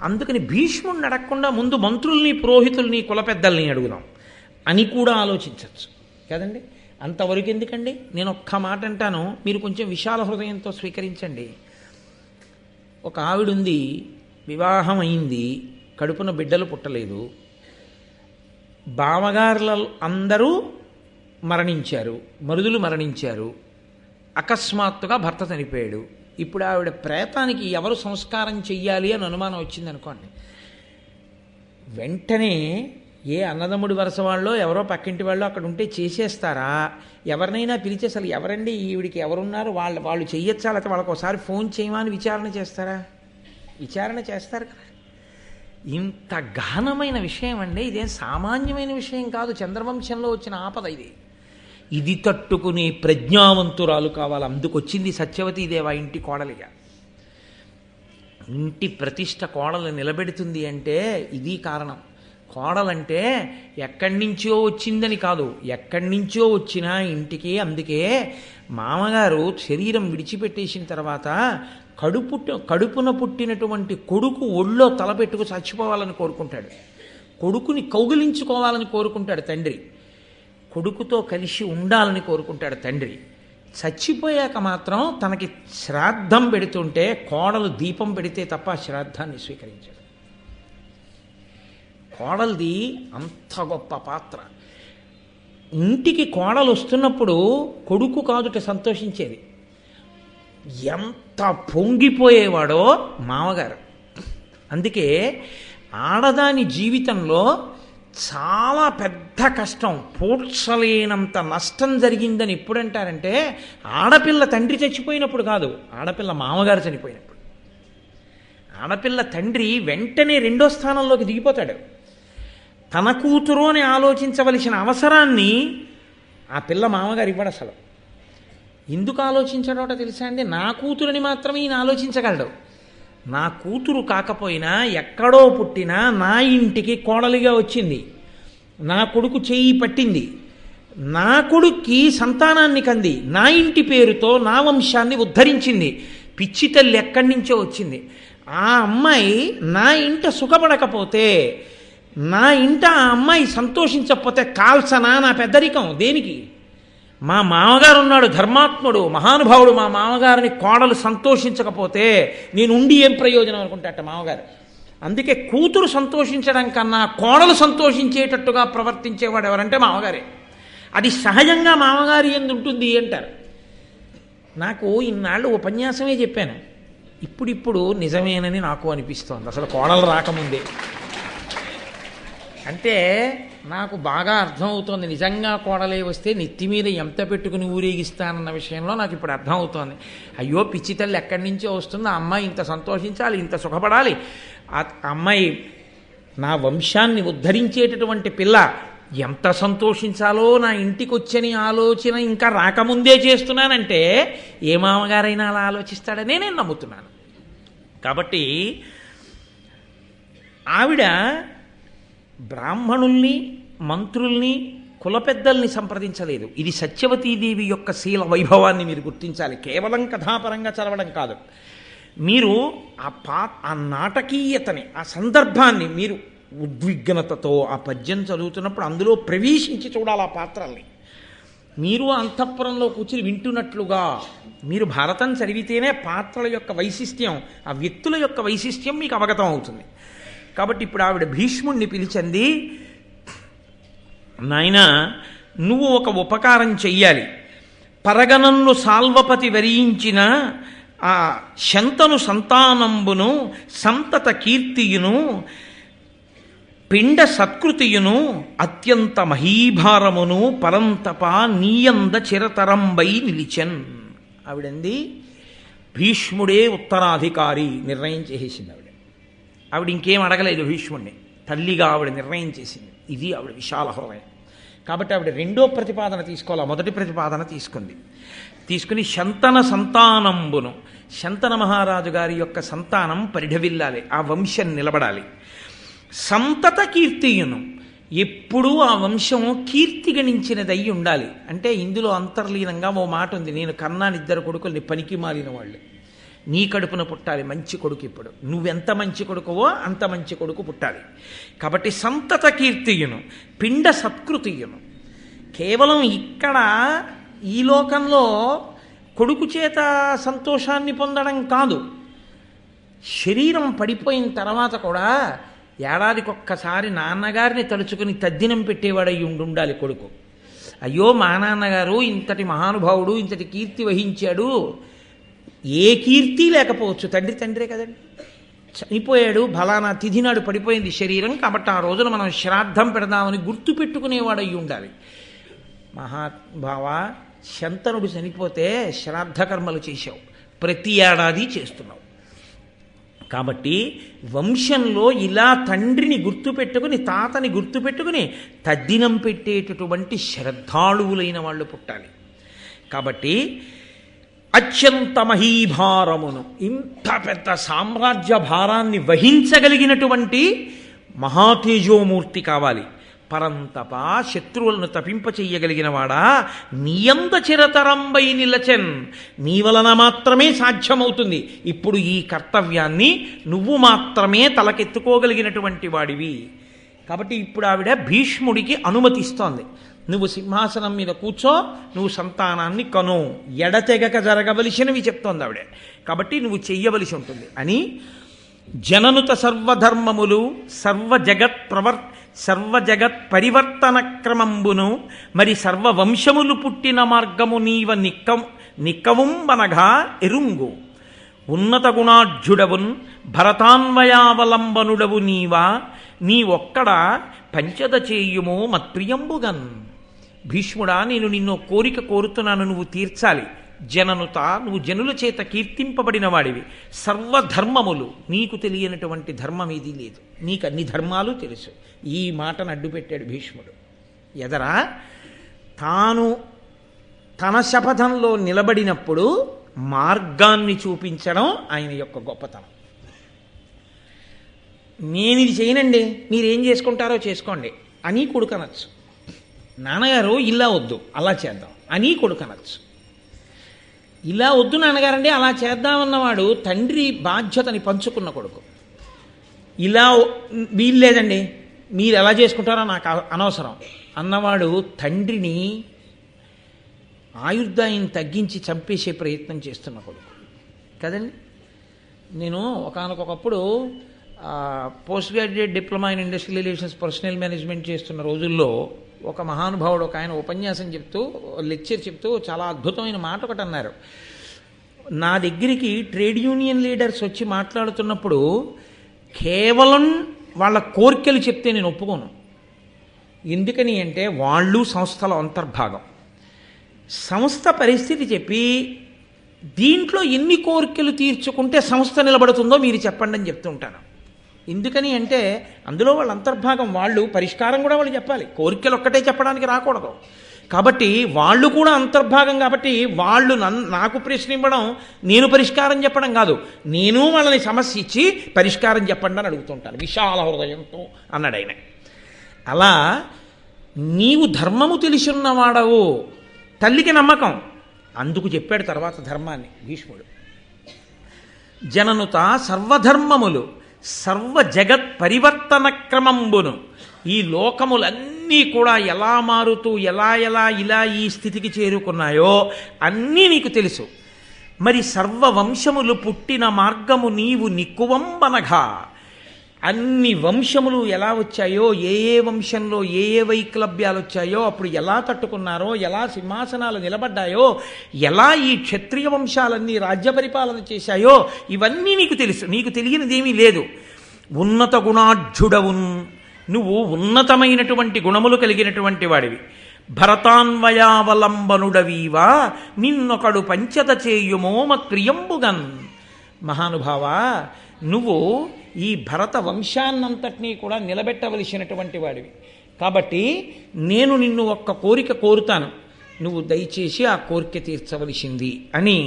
[SPEAKER 1] అందుకని భీష్ముణ్ణి అడగకుండా ముందు మంత్రుల్ని, పురోహితుల్ని, కుల పెద్దల్ని అడుగుదాం అని కూడా ఆలోచించవచ్చు కదండి. అంతవరకు ఎందుకండి? నేను ఒక్క మాట అంటాను, మీరు కొంచెం విశాల హృదయంతో స్వీకరించండి. ఒక ఆవిడుంది, వివాహం అయింది, కడుపున బిడ్డలు పుట్టలేదు, బావగారుల అందరూ మరణించారు, మరుదులు మరణించారు, అకస్మాత్తుగా భర్త చనిపోయాడు. ఇప్పుడు ఆవిడ ప్రేతానికి ఎవరు సంస్కారం చెయ్యాలి అని అనుమానం వచ్చిందనుకోండి, వెంటనే ఏ అన్నదమ్ముడి వరుస వాళ్ళో ఎవరో పక్కింటి వాళ్ళు అక్కడ ఉంటే చేసేస్తారా? ఎవరినైనా పిలిచి అసలు ఎవరండి ఈవిడికి ఎవరున్నారు, వాళ్ళు చెయ్యొచ్చా, లేకపోతే వాళ్ళకి ఒకసారి ఫోన్ చేయమని విచారణ చేస్తారా? విచారణ చేస్తారు కదా. ఇంత గహనమైన విషయం అండి, ఇదేం సామాన్యమైన విషయం కాదు. చంద్రవంశంలో వచ్చిన ఆపద ఇది. ఇది తట్టుకునే ప్రజ్ఞావంతురాలు కావాలి. అందుకొచ్చింది సత్యవతీదేవ ఇంటి కోడలిగా. ఇంటి ప్రతిష్ట కోడలు నిలబెడుతుంది అంటే ఇది కారణం. కోడలంటే ఎక్కడి నుంచో వచ్చిందని కాదు, ఎక్కడి నుంచో వచ్చినా ఇంటికి. అందుకే మామగారు శరీరం విడిచిపెట్టేసిన తర్వాత కడుపున పుట్టినటువంటి కొడుకు ఒళ్ళో తలపెట్టుకు చచ్చిపోవాలని కోరుకుంటాడు, కొడుకుని కౌగిలించుకోవాలని కోరుకుంటాడు తండ్రి, కొడుకుతో కలిసి ఉండాలని కోరుకుంటాడు తండ్రి. చచ్చిపోయాక మాత్రం తనకి శ్రాద్ధం పెడుతుంటే కోడలు దీపం పెడితే తప్ప శ్రాద్ధాన్ని స్వీకరించాడు. కోడలిది అంత గొప్ప పాత్ర. ఇంటికి కోడలు వస్తున్నప్పుడు కొడుకు కాదుట సంతోషించేది, ఎంత పొంగిపోయేవాడో మామగారు. అందుకే ఆడదాని జీవితంలో చాలా పెద్ద కష్టం, పూడ్చలేనంత నష్టం జరిగిందని ఎప్పుడంటారంటే ఆడపిల్ల తండ్రి చచ్చిపోయినప్పుడు కాదు, ఆడపిల్ల మామగారు చనిపోయినప్పుడు. ఆడపిల్ల తండ్రి వెంటనే రెండో స్థానంలోకి దిగిపోతాడు. తన కూతురు అని ఆలోచించవలసిన అవసరాన్ని ఆ పిల్ల మామగారు ఇవ్వడు అసలు. ఎందుకు ఆలోచించడోట తెలుసా అండి? నా కూతురుని మాత్రమే ఈయన ఆలోచించగలడు. నా కూతురు కాకపోయినా ఎక్కడో పుట్టినా నా ఇంటికి కోడలిగా వచ్చింది, నా కొడుకు చెయ్యి పట్టింది, నా కొడుక్కి సంతానాన్ని కంది, నా ఇంటి పేరుతో నా వంశాన్ని ఉద్ధరించింది. పిచ్చి తల్లి ఎక్కడి నుంచో వచ్చింది. ఆ అమ్మాయి నా ఇంట సుఖపడకపోతే, నా ఇంట ఆ అమ్మాయి సంతోషించకపోతే కాల్సనా నా పెద్దరికం? దేనికి? మా మామగారు ఉన్నాడు ధర్మాత్ముడు, మహానుభావుడు, మా మామగారిని కోడలు సంతోషించకపోతే నేను ఉండి ఏం ప్రయోజనం అనుకుంటాట మామగారు. అందుకే కూతురు సంతోషించడం కన్నా కోడలు సంతోషించేటట్టుగా ప్రవర్తించేవాడు ఎవరంటే మామగారే. అది సహజంగా మామగారి యందు ఉంటుంది అంటారు. నాకు ఇన్నాళ్ళు ఉపన్యాసమే చెప్పాను, ఇప్పుడిప్పుడు నిజమేనని నాకు అనిపిస్తోంది, అసలు కోడలు రాకముందే. అంటే నాకు బాగా అర్థమవుతోంది, నిజంగా కోడలే వస్తే నెత్తి మీద ఎంత పెట్టుకుని ఊరేగిస్తానన్న విషయంలో నాకు ఇప్పుడు అర్థమవుతోంది. అయ్యో పిచ్చి తల్లి ఎక్కడి నుంచో వస్తుంది, ఆ అమ్మాయి ఇంత సంతోషించాలి, ఇంత సుఖపడాలి, ఆ అమ్మాయి నా వంశాన్ని ఉద్ధరించేటటువంటి పిల్ల, ఎంత సంతోషించాలో నా ఇంటికి వచ్చని ఆలోచన ఇంకా రాకముందే చేస్తున్నానంటే ఏ మామగారైనా అలా ఆలోచిస్తాడనే నేను నమ్ముతున్నాను. కాబట్టి ఆవిడ బ్రాహ్మణుల్ని, మంత్రుల్ని, కుల పెద్దల్ని సంప్రదించలేదు. ఇది సత్యవతీదేవి యొక్క శీల వైభవాన్ని మీరు గుర్తించాలి. కేవలం కథాపరంగా చదవడం కాదు, మీరు ఆ నాటకీయతని, ఆ సందర్భాన్ని మీరు ఉద్విగ్నతతో ఆ పద్యం చదువుతున్నప్పుడు అందులో ప్రవేశించి చూడాలి ఆ పాత్రల్ని. మీరు అంతఃపురంలో కూర్చుని వింటున్నట్లుగా మీరు భారతం చదివితేనే పాత్రల యొక్క వైశిష్ట్యం, ఆ వ్యక్తుల యొక్క వైశిష్ట్యం మీకు అవగతం అవుతుంది. కాబట్టి ఇప్పుడు ఆవిడ భీష్ముణ్ణి పిలిచింది, నాయన నువ్వు ఒక ఉపకారం చెయ్యాలి. పరగణన్ను సాల్వపతి వరించిన ఆ శంతను సంతానంబును సంతత కీర్తియును పిండ సత్కృతియును అత్యంత మహీభారమును పరంతప నీయంద చిరతరంబై నిలిచెన్. ఆవిడంది భీష్ముడే ఉత్తరాధికారి నిర్ణయం చేసేసింది. ఆవిడ ఇంకేం అడగలేదు భీష్ముడిని, తల్లిగా ఆవిడ నిర్ణయం చేసింది. ఇది ఆవిడ విశాల హృదయం. కాబట్టి ఆవిడ రెండో ప్రతిపాదన తీసుకోవాలి, మొదటి ప్రతిపాదన తీసుకుని శంతన సంతానంబును, శంతన మహారాజు గారి యొక్క సంతానం పరిఢవిల్లాలి, ఆ వంశం నిలబడాలి. సంతత కీర్తియును, ఎప్పుడూ ఆ వంశం కీర్తి గణించినదై ఉండాలి. అంటే ఇందులో అంతర్లీనంగా ఓ మాట ఉంది, నేను కన్నాను 2 కొడుకుల్ని, పనికి మాలిన వాళ్ళు, నీ కడుపున పుట్టాలి మంచి కొడుకు. ఇప్పుడు నువ్వెంత మంచి కొడుకువో అంత మంచి కొడుకు పుట్టాలి. కాబట్టి సంతత కీర్తియును పిండ సత్కృతియును, కేవలం ఇక్కడ ఈ లోకంలో కొడుకు చేత సంతోషాన్ని పొందడం కాదు, శరీరం పడిపోయిన తర్వాత కూడా ఏడాదికొక్కసారి నాన్నగారిని తలుచుకుని తద్దినం పెట్టేవాడై ఉండాలి కొడుకు. అయ్యో మా నాన్నగారు ఇంతటి మహానుభావుడు, ఇంతటి కీర్తి వహించాడు. ఏ కీర్తి లేకపోవచ్చు, తండ్రే కదండి. చనిపోయాడు, ఫలానా తిథి నాడు పడిపోయింది శరీరం, కాబట్టి ఆ రోజున మనం శ్రాద్ధం పెడదామని గుర్తు పెట్టుకునేవాడై ఉండాలి. మహాభావ, శంతనుడు చనిపోతే శ్రాద్ధ కర్మలు చేశావు, ప్రతి ఏడాది చేస్తున్నావు. కాబట్టి వంశంలో ఇలా తండ్రిని గుర్తుపెట్టుకుని, తాతని గుర్తుపెట్టుకుని తద్దినం పెట్టేటటువంటి శ్రద్ధాళువులైన వాళ్ళు పుట్టాలి. కాబట్టి అత్యంత మహీభారమును, ఇంత పెద్ద సామ్రాజ్య భారాన్ని వహించగలిగినటువంటి మహాతేజోమూర్తి కావాలి. పరంతప, శత్రువులను తపింపచెయ్యగలిగిన వాడా, నీయంద చిరతరంబై నిలచెన్, నీ వలన మాత్రమే సాధ్యమవుతుంది. ఇప్పుడు ఈ కర్తవ్యాన్ని నువ్వు మాత్రమే తలకెత్తుకోగలిగినటువంటి వాడివి. కాబట్టి ఇప్పుడు ఆవిడ భీష్ముడికి అనుమతిస్తోంది, నువ్వు సింహాసనం మీద కూర్చో, నువ్వు సంతానాన్ని కను, ఎడతెగక జరగవలసినవి చెప్తోంది ఆవిడ. కాబట్టి నువ్వు చెయ్యవలసి ఉంటుంది అని జననుత సర్వధర్మములు సర్వజగత్ పరివర్తన క్రమంబును మరి సర్వవంశములు పుట్టిన మార్గము నీవ నిక్కవుంబనగా ఎరుంగు. ఉన్నత గుణాఢ్యుడవున్ భరతాన్వయావలంబనుడవు నీవా, నీ ఒక్కడ పంచద చేయుమో మత్ప్రియంబుగన్. భీష్ముడా, నేను నిన్ను కోరిక కోరుతున్నాను, నువ్వు తీర్చాలి. జననుత, నువ్వు జనుల చేత కీర్తింపబడిన వాడివి. సర్వధర్మములు, నీకు తెలియనటువంటి ధర్మం ఏదీ లేదు, నీకు అన్ని ధర్మాలు తెలుసు. ఈ మాటను అడ్డుపెట్టాడు భీష్ముడు. ఎదరా తాను తన శపథంలో నిలబడినప్పుడు మార్గాన్ని చూపించడం ఆయన యొక్క గొప్పతనం. నేను ఇది చేయనండి, మీరేం చేసుకుంటారో చేసుకోండి అని కొడుకనొచ్చు. నాన్నగారు ఇలా వద్దు, అలా చేద్దాం అని కొడుకనొచ్చు. ఇలా వద్దు నాన్నగారండి, అలా చేద్దామన్నవాడు తండ్రి బాధ్యతని పంచుకున్న కొడుకు. ఇలా వీల్లేదండి, మీరు ఎలా చేసుకుంటారో నాకు అనవసరం అన్నవాడు తండ్రిని ఆయుర్దాయం తగ్గించి చంపేసే ప్రయత్నం చేస్తున్న కొడుకు కదండి. నేను ఒకానొకప్పుడు post graduate diploma in industrial relations personnel management చేస్తున్న రోజుల్లో ఒక మహానుభావుడు ఒక ఆయన ఉపన్యాసం చెప్తూ, లెక్చర్ చెప్తూ చాలా అద్భుతమైన మాట ఒకటి అన్నారు. నా దగ్గరికి ట్రేడ్ యూనియన్ లీడర్స్ వచ్చి మాట్లాడుతున్నప్పుడు కేవలం వాళ్ళ కోరికలు చెప్తే నేను ఒప్పుకోను. ఎందుకని అంటే వాళ్ళు సంస్థలో అంతర్భాగం. సంస్థ పరిస్థితి చెప్పి దీంట్లో ఎన్ని కోరికలు తీర్చుకుంటే సంస్థ నిలబడుతుందో మీరు చెప్పండి అని చెప్తుంటాను. ఎందుకని అంటే అందులో వాళ్ళ అంతర్భాగం, వాళ్ళు పరిష్కారం కూడా వాళ్ళు చెప్పాలి, కోరికలు ఒక్కటే చెప్పడానికి రాకూడదు. కాబట్టి వాళ్ళు కూడా అంతర్భాగం. కాబట్టి వాళ్ళు నాకు ప్రశ్న ఇవ్వడం, నేను పరిష్కారం చెప్పడం కాదు, నేను వాళ్ళని సమస్య ఇచ్చి పరిష్కారం చెప్పండి అని అడుగుతుంటాను విశాల హృదయంతో అన్నాడు ఆయన. అలా నీవు ధర్మము తెలిసిన్నవాడవు, తల్లికి నమ్మకం, అందుకు చెప్పాడు తర్వాత ధర్మాన్ని భీష్ముడు. జననుత సర్వధర్మములు సర్వ జగత్ పరివర్తన క్రమంబును, ఈ లోకములన్నీ అన్నీ కూడా ఎలా మారుతూ ఎలా ఇలా ఈ స్థితికి చేరుకున్నాయో అన్నీ నీకు తెలుసు. మరి సర్వవంశములు పుట్టిన మార్గము నీవు నిక్కువంబనగా, అన్ని వంశములు ఎలా వచ్చాయో, ఏ వంశంలో ఏ వైక్లభ్యాలు వచ్చాయో, అప్పుడు ఎలా తట్టుకున్నారో, ఎలా సింహాసనాలు నిలబడ్డాయో, ఎలా ఈ క్షత్రియ వంశాలన్నీ రాజ్య పరిపాలన చేశాయో, ఇవన్నీ నీకు తెలుసు. నీకు తెలియనిదేమీ లేదు. ఉన్నత గుణాఢ్యుడవున్, నువ్వు ఉన్నతమైనటువంటి గుణములు కలిగినటువంటి వాడివి. భరతాన్వయావలంబనుడవీవా నిన్నొకడు పంచత చేయుమోమ క్రియంబుగన్. మహానుభావా, నువ్వు ఈ భరత వంశాన్నంతటినీ కూడా నిలబెట్టవలసినటువంటి వాడివి. కాబట్టి నేను నిన్ను ఒక్క కోరిక కోరుతాను, నువ్వు దయచేసి ఆ కోరిక తీర్చవలసింది అని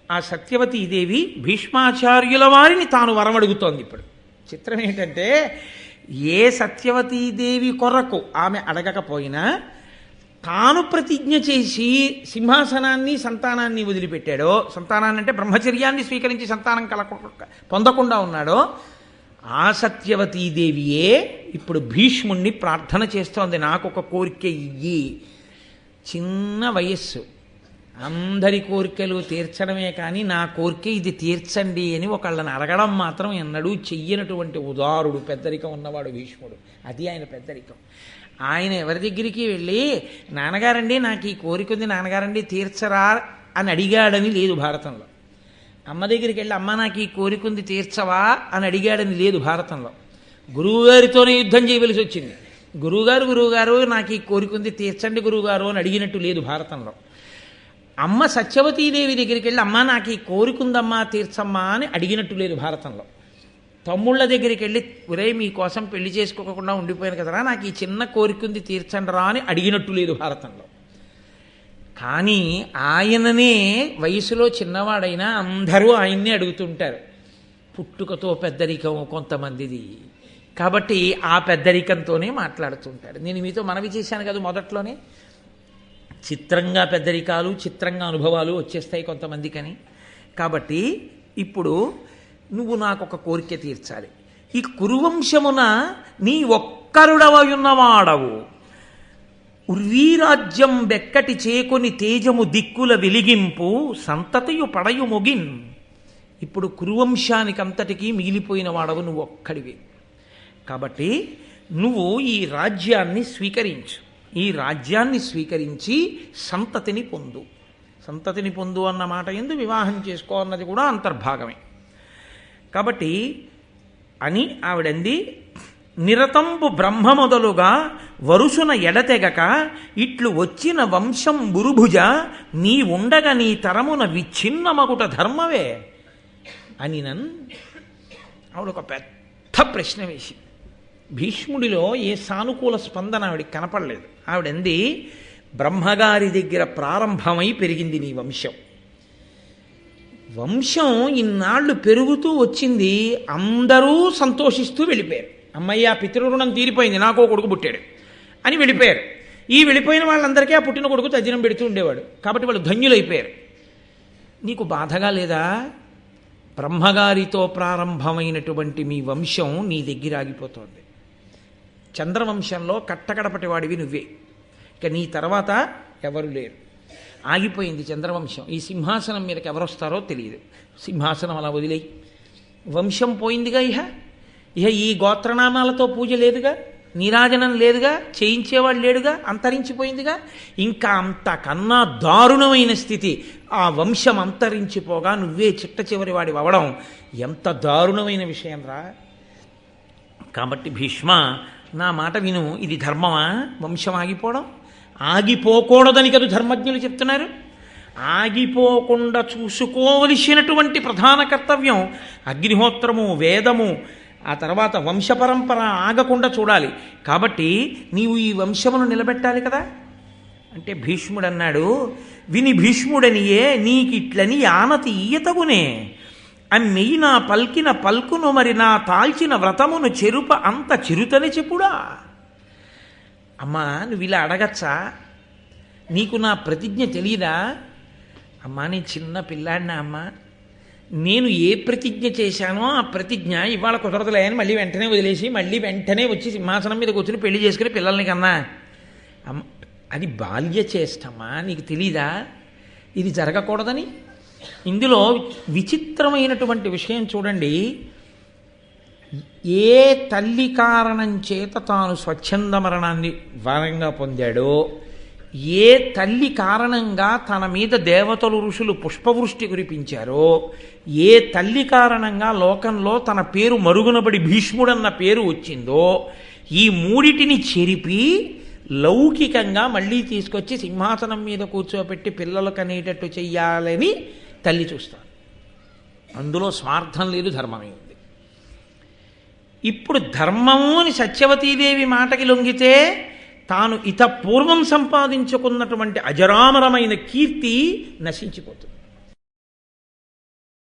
[SPEAKER 1] ఆ సత్యవతీదేవి భీష్మాచార్యుల వారిని తాను వరమడుగుతోంది. ఇప్పుడు చిత్రం ఏంటంటే, ఏ సత్యవతీదేవి కొరకు ఆమె అడగకపోయినా తాను ప్రతిజ్ఞ చేసి సింహాసనాన్ని సంతానాన్ని వదిలిపెట్టాడో, సంతానాన్ని అంటే బ్రహ్మచర్యాన్ని స్వీకరించి సంతానం పొందకుండా ఉన్నాడో, ఆ సత్యవతీదేవియే ఇప్పుడు భీష్ముణ్ణి ప్రార్థన చేస్తోంది, నాకు ఒక కోరిక ఇయ్యి. చిన్న వయస్సు, అందరి కోరికలు తీర్చడమే కానీ నా కోరిక ఇది తీర్చండి అని ఒకళ్ళని అడగడం మాత్రం ఎన్నడూ చెయ్యనటువంటి ఉదారుడు, పెద్దరికం ఉన్నవాడు భీష్ముడు. అది ఆయన పెద్దరికం. ఆయన ఎవరి దగ్గరికి వెళ్ళి నాన్నగారండి నాకు ఈ కోరిక ఉంది, నాన్నగారండి తీర్చరా అని అడిగాడని లేదు భారతంలో. అమ్మ దగ్గరికి వెళ్ళి అమ్మ నాకు ఈ కోరిక ఉంది తీర్చవా అని అడిగాడని లేదు భారతంలో. గురువుగారితోనే యుద్ధం చేయవలసి వచ్చింది. గురువుగారు నాకు ఈ కోరిక ఉంది తీర్చండి గురువుగారు అని అడిగినట్టు లేదు భారతంలో. అమ్మ సత్యవతీదేవి దగ్గరికి వెళ్ళి అమ్మ నాకు ఈ కోరిక ఉందమ్మా తీర్చమ్మా అని అడిగినట్టు లేదు భారతంలో. తమ్ముళ్ళ దగ్గరికి వెళ్ళి ఒరే మీకోసం పెళ్లి చేసుకోకుండా ఉండిపోయాను కదరా నాకు ఈ చిన్న కోరిక ఉంది తీర్చండిరా అని అడిగినట్టు లేదు భారతంలో. కానీ ఆయననే వయసులో చిన్నవాడైనా అందరూ ఆయన్నే అడుగుతుంటారు. పుట్టుకతో పెద్దరికం కొంతమందిది కాబట్టి ఆ పెద్దరికంతోనే మాట్లాడుతుంటాడు. నేను మీతో మనవి చేశాను కదా మొదట్లోనే, చిత్రంగా పెద్దరికాలు, చిత్రంగా అనుభవాలు వచ్చేస్తాయి కొంతమందికని. కాబట్టి ఇప్పుడు నువ్వు నాకు ఒక కోరిక తీర్చాలి. ఈ కురువంశమున నీ ఒక్కరుడవయున్నవాడవు, ఉర్వీరాజ్యం బెక్కటి చేకొని తేజము దిక్కుల వెలిగింపు సంతతియు పడయు మొగిన్. ఇప్పుడు కురువంశానికంతటికీ మిగిలిపోయిన వాడవు నువ్వు ఒక్కడివి. కాబట్టి నువ్వు ఈ రాజ్యాన్ని స్వీకరించు. ఈ రాజ్యాన్ని స్వీకరించి సంతతిని పొందు. సంతతిని పొందు అన్న మాట ఎందు వివాహం చేసుకో అన్నది కూడా అంతర్భాగమే. కాబట్టి అని ఆవిడంది, నిరతంబు బ్రహ్మ మొదలుగా వరుసున ఎడతెగక ఇట్లు వచ్చిన వంశం బురుభుజ నీ ఉండగ నీ తరమున విచ్ఛిన్నమగుట ధర్మవే అని ఆవిడ ఒక పెద్ద ప్రశ్న వేసి, భీష్ముడిలో ఏ సానుకూల స్పందన ఆవిడికి కనపడలేదు. ఆవిడంది, బ్రహ్మగారి దగ్గర ప్రారంభమై పెరిగింది నీ వంశం. వంశం ఇన్నాళ్ళు పెరుగుతూ వచ్చింది, అందరూ సంతోషిస్తూ వెళ్ళిపోయారు. అమ్మయ్య పితృరుణం తీరిపోయింది, నాకో కొడుకు పుట్టాడు అని వెళ్ళిపోయారు. ఈ వెళ్ళిపోయిన వాళ్ళందరికీ ఆ పుట్టిన కొడుకు తజ్జనం పెడుతూ ఉండేవాడు కాబట్టి వాళ్ళు ధన్యులైపోయారు. నీకు బాధగా లేదా? బ్రహ్మగారితో ప్రారంభమైనటువంటి మీ వంశం నీ దగ్గర ఆగిపోతోంది. చంద్రవంశంలో కట్టకడపటి వాడివి నువ్వే, ఇక నీ తర్వాత ఎవరు లేరు. ఆగిపోయింది చంద్రవంశం. ఈ సింహాసనం మీదకి ఎవరు వస్తారో తెలియదు. సింహాసనం అలా వదిలేయి, వంశం పోయిందిగా. ఇహ ఈ గోత్రనామాలతో పూజ లేదుగా, నీరాజనం లేదుగా, చేయించేవాడు లేడుగా, అంతరించిపోయిందిగా. ఇంకా అంతకన్నా దారుణమైన స్థితి, ఆ వంశం అంతరించిపోగా నువ్వే చిట్ట చివరి వాడి అవడం ఎంత దారుణమైన విషయం రా. కాబట్టి భీష్మ నా మాట విను, ఇది ధర్మమా వంశం ఆగిపోవడం? ఆగిపోకూడదని కదా ధర్మజ్ఞులు చెప్తున్నారు. ఆగిపోకుండా చూసుకోవలసినటువంటి ప్రధాన కర్తవ్యం అగ్నిహోత్రము, వేదము, ఆ తర్వాత వంశపరంపర ఆగకుండా చూడాలి. కాబట్టి నీవు ఈ వంశమును నిలబెట్టాలి కదా. అంటే భీష్ముడు అన్నాడు, విని భీష్ముడనియే నీకిట్లని ఆనతి ఈయతగునే అమ్మెయి నా పల్కిన పల్కును మరి నా తాల్చిన వ్రతమును చెరుప అంత చిరుతని చెప్పుడా. అమ్మా నువ్వు ఇలా అడగచ్చా? నీకు నా ప్రతిజ్ఞ తెలియదా? అమ్మా నేను చిన్న పిల్లాడినా అమ్మా, నేను ఏ ప్రతిజ్ఞ చేశానో ఆ ప్రతిజ్ఞ ఇవాళ కుదరదులే అని మళ్ళీ వెంటనే వదిలేసి మళ్ళీ వెంటనే వచ్చి సింహాసనం మీద కూర్చుని పెళ్లి చేసుకుని పిల్లల్ని కన్నా అది బాల్య చేష్టమా? నీకు తెలీదా ఇది జరగకూడదని? ఇందులో విచిత్రమైనటువంటి విషయం చూడండి. ఏ తల్లి కారణం చేత తాను స్వచ్ఛంద మరణాన్ని వరంగా పొందాడో, ఏ తల్లి కారణంగా తన మీద దేవతలు ఋషులు పుష్పవృష్టి కురిపించారో, ఏ తల్లి కారణంగా లోకంలో తన పేరు మరుగునబడి భీష్ముడన్న పేరు వచ్చిందో, ఈ మూడిటిని చెరిపి లౌకికంగా మళ్ళీ తీసుకొచ్చి సింహాసనం మీద కూర్చోబెట్టి పిల్లలకు అనేటట్టు చెయ్యాలని తల్లి చూస్తాడు. అందులో స్వార్థం లేదు, ధర్మమే ఉంది. ఇప్పుడు ధర్మము అని సత్యవతీదేవి మాటకి లొంగితే తాను పూర్వం సంపాదించుకున్నటువంటి అజరామరమైన కీర్తి నశించిపోతుంది.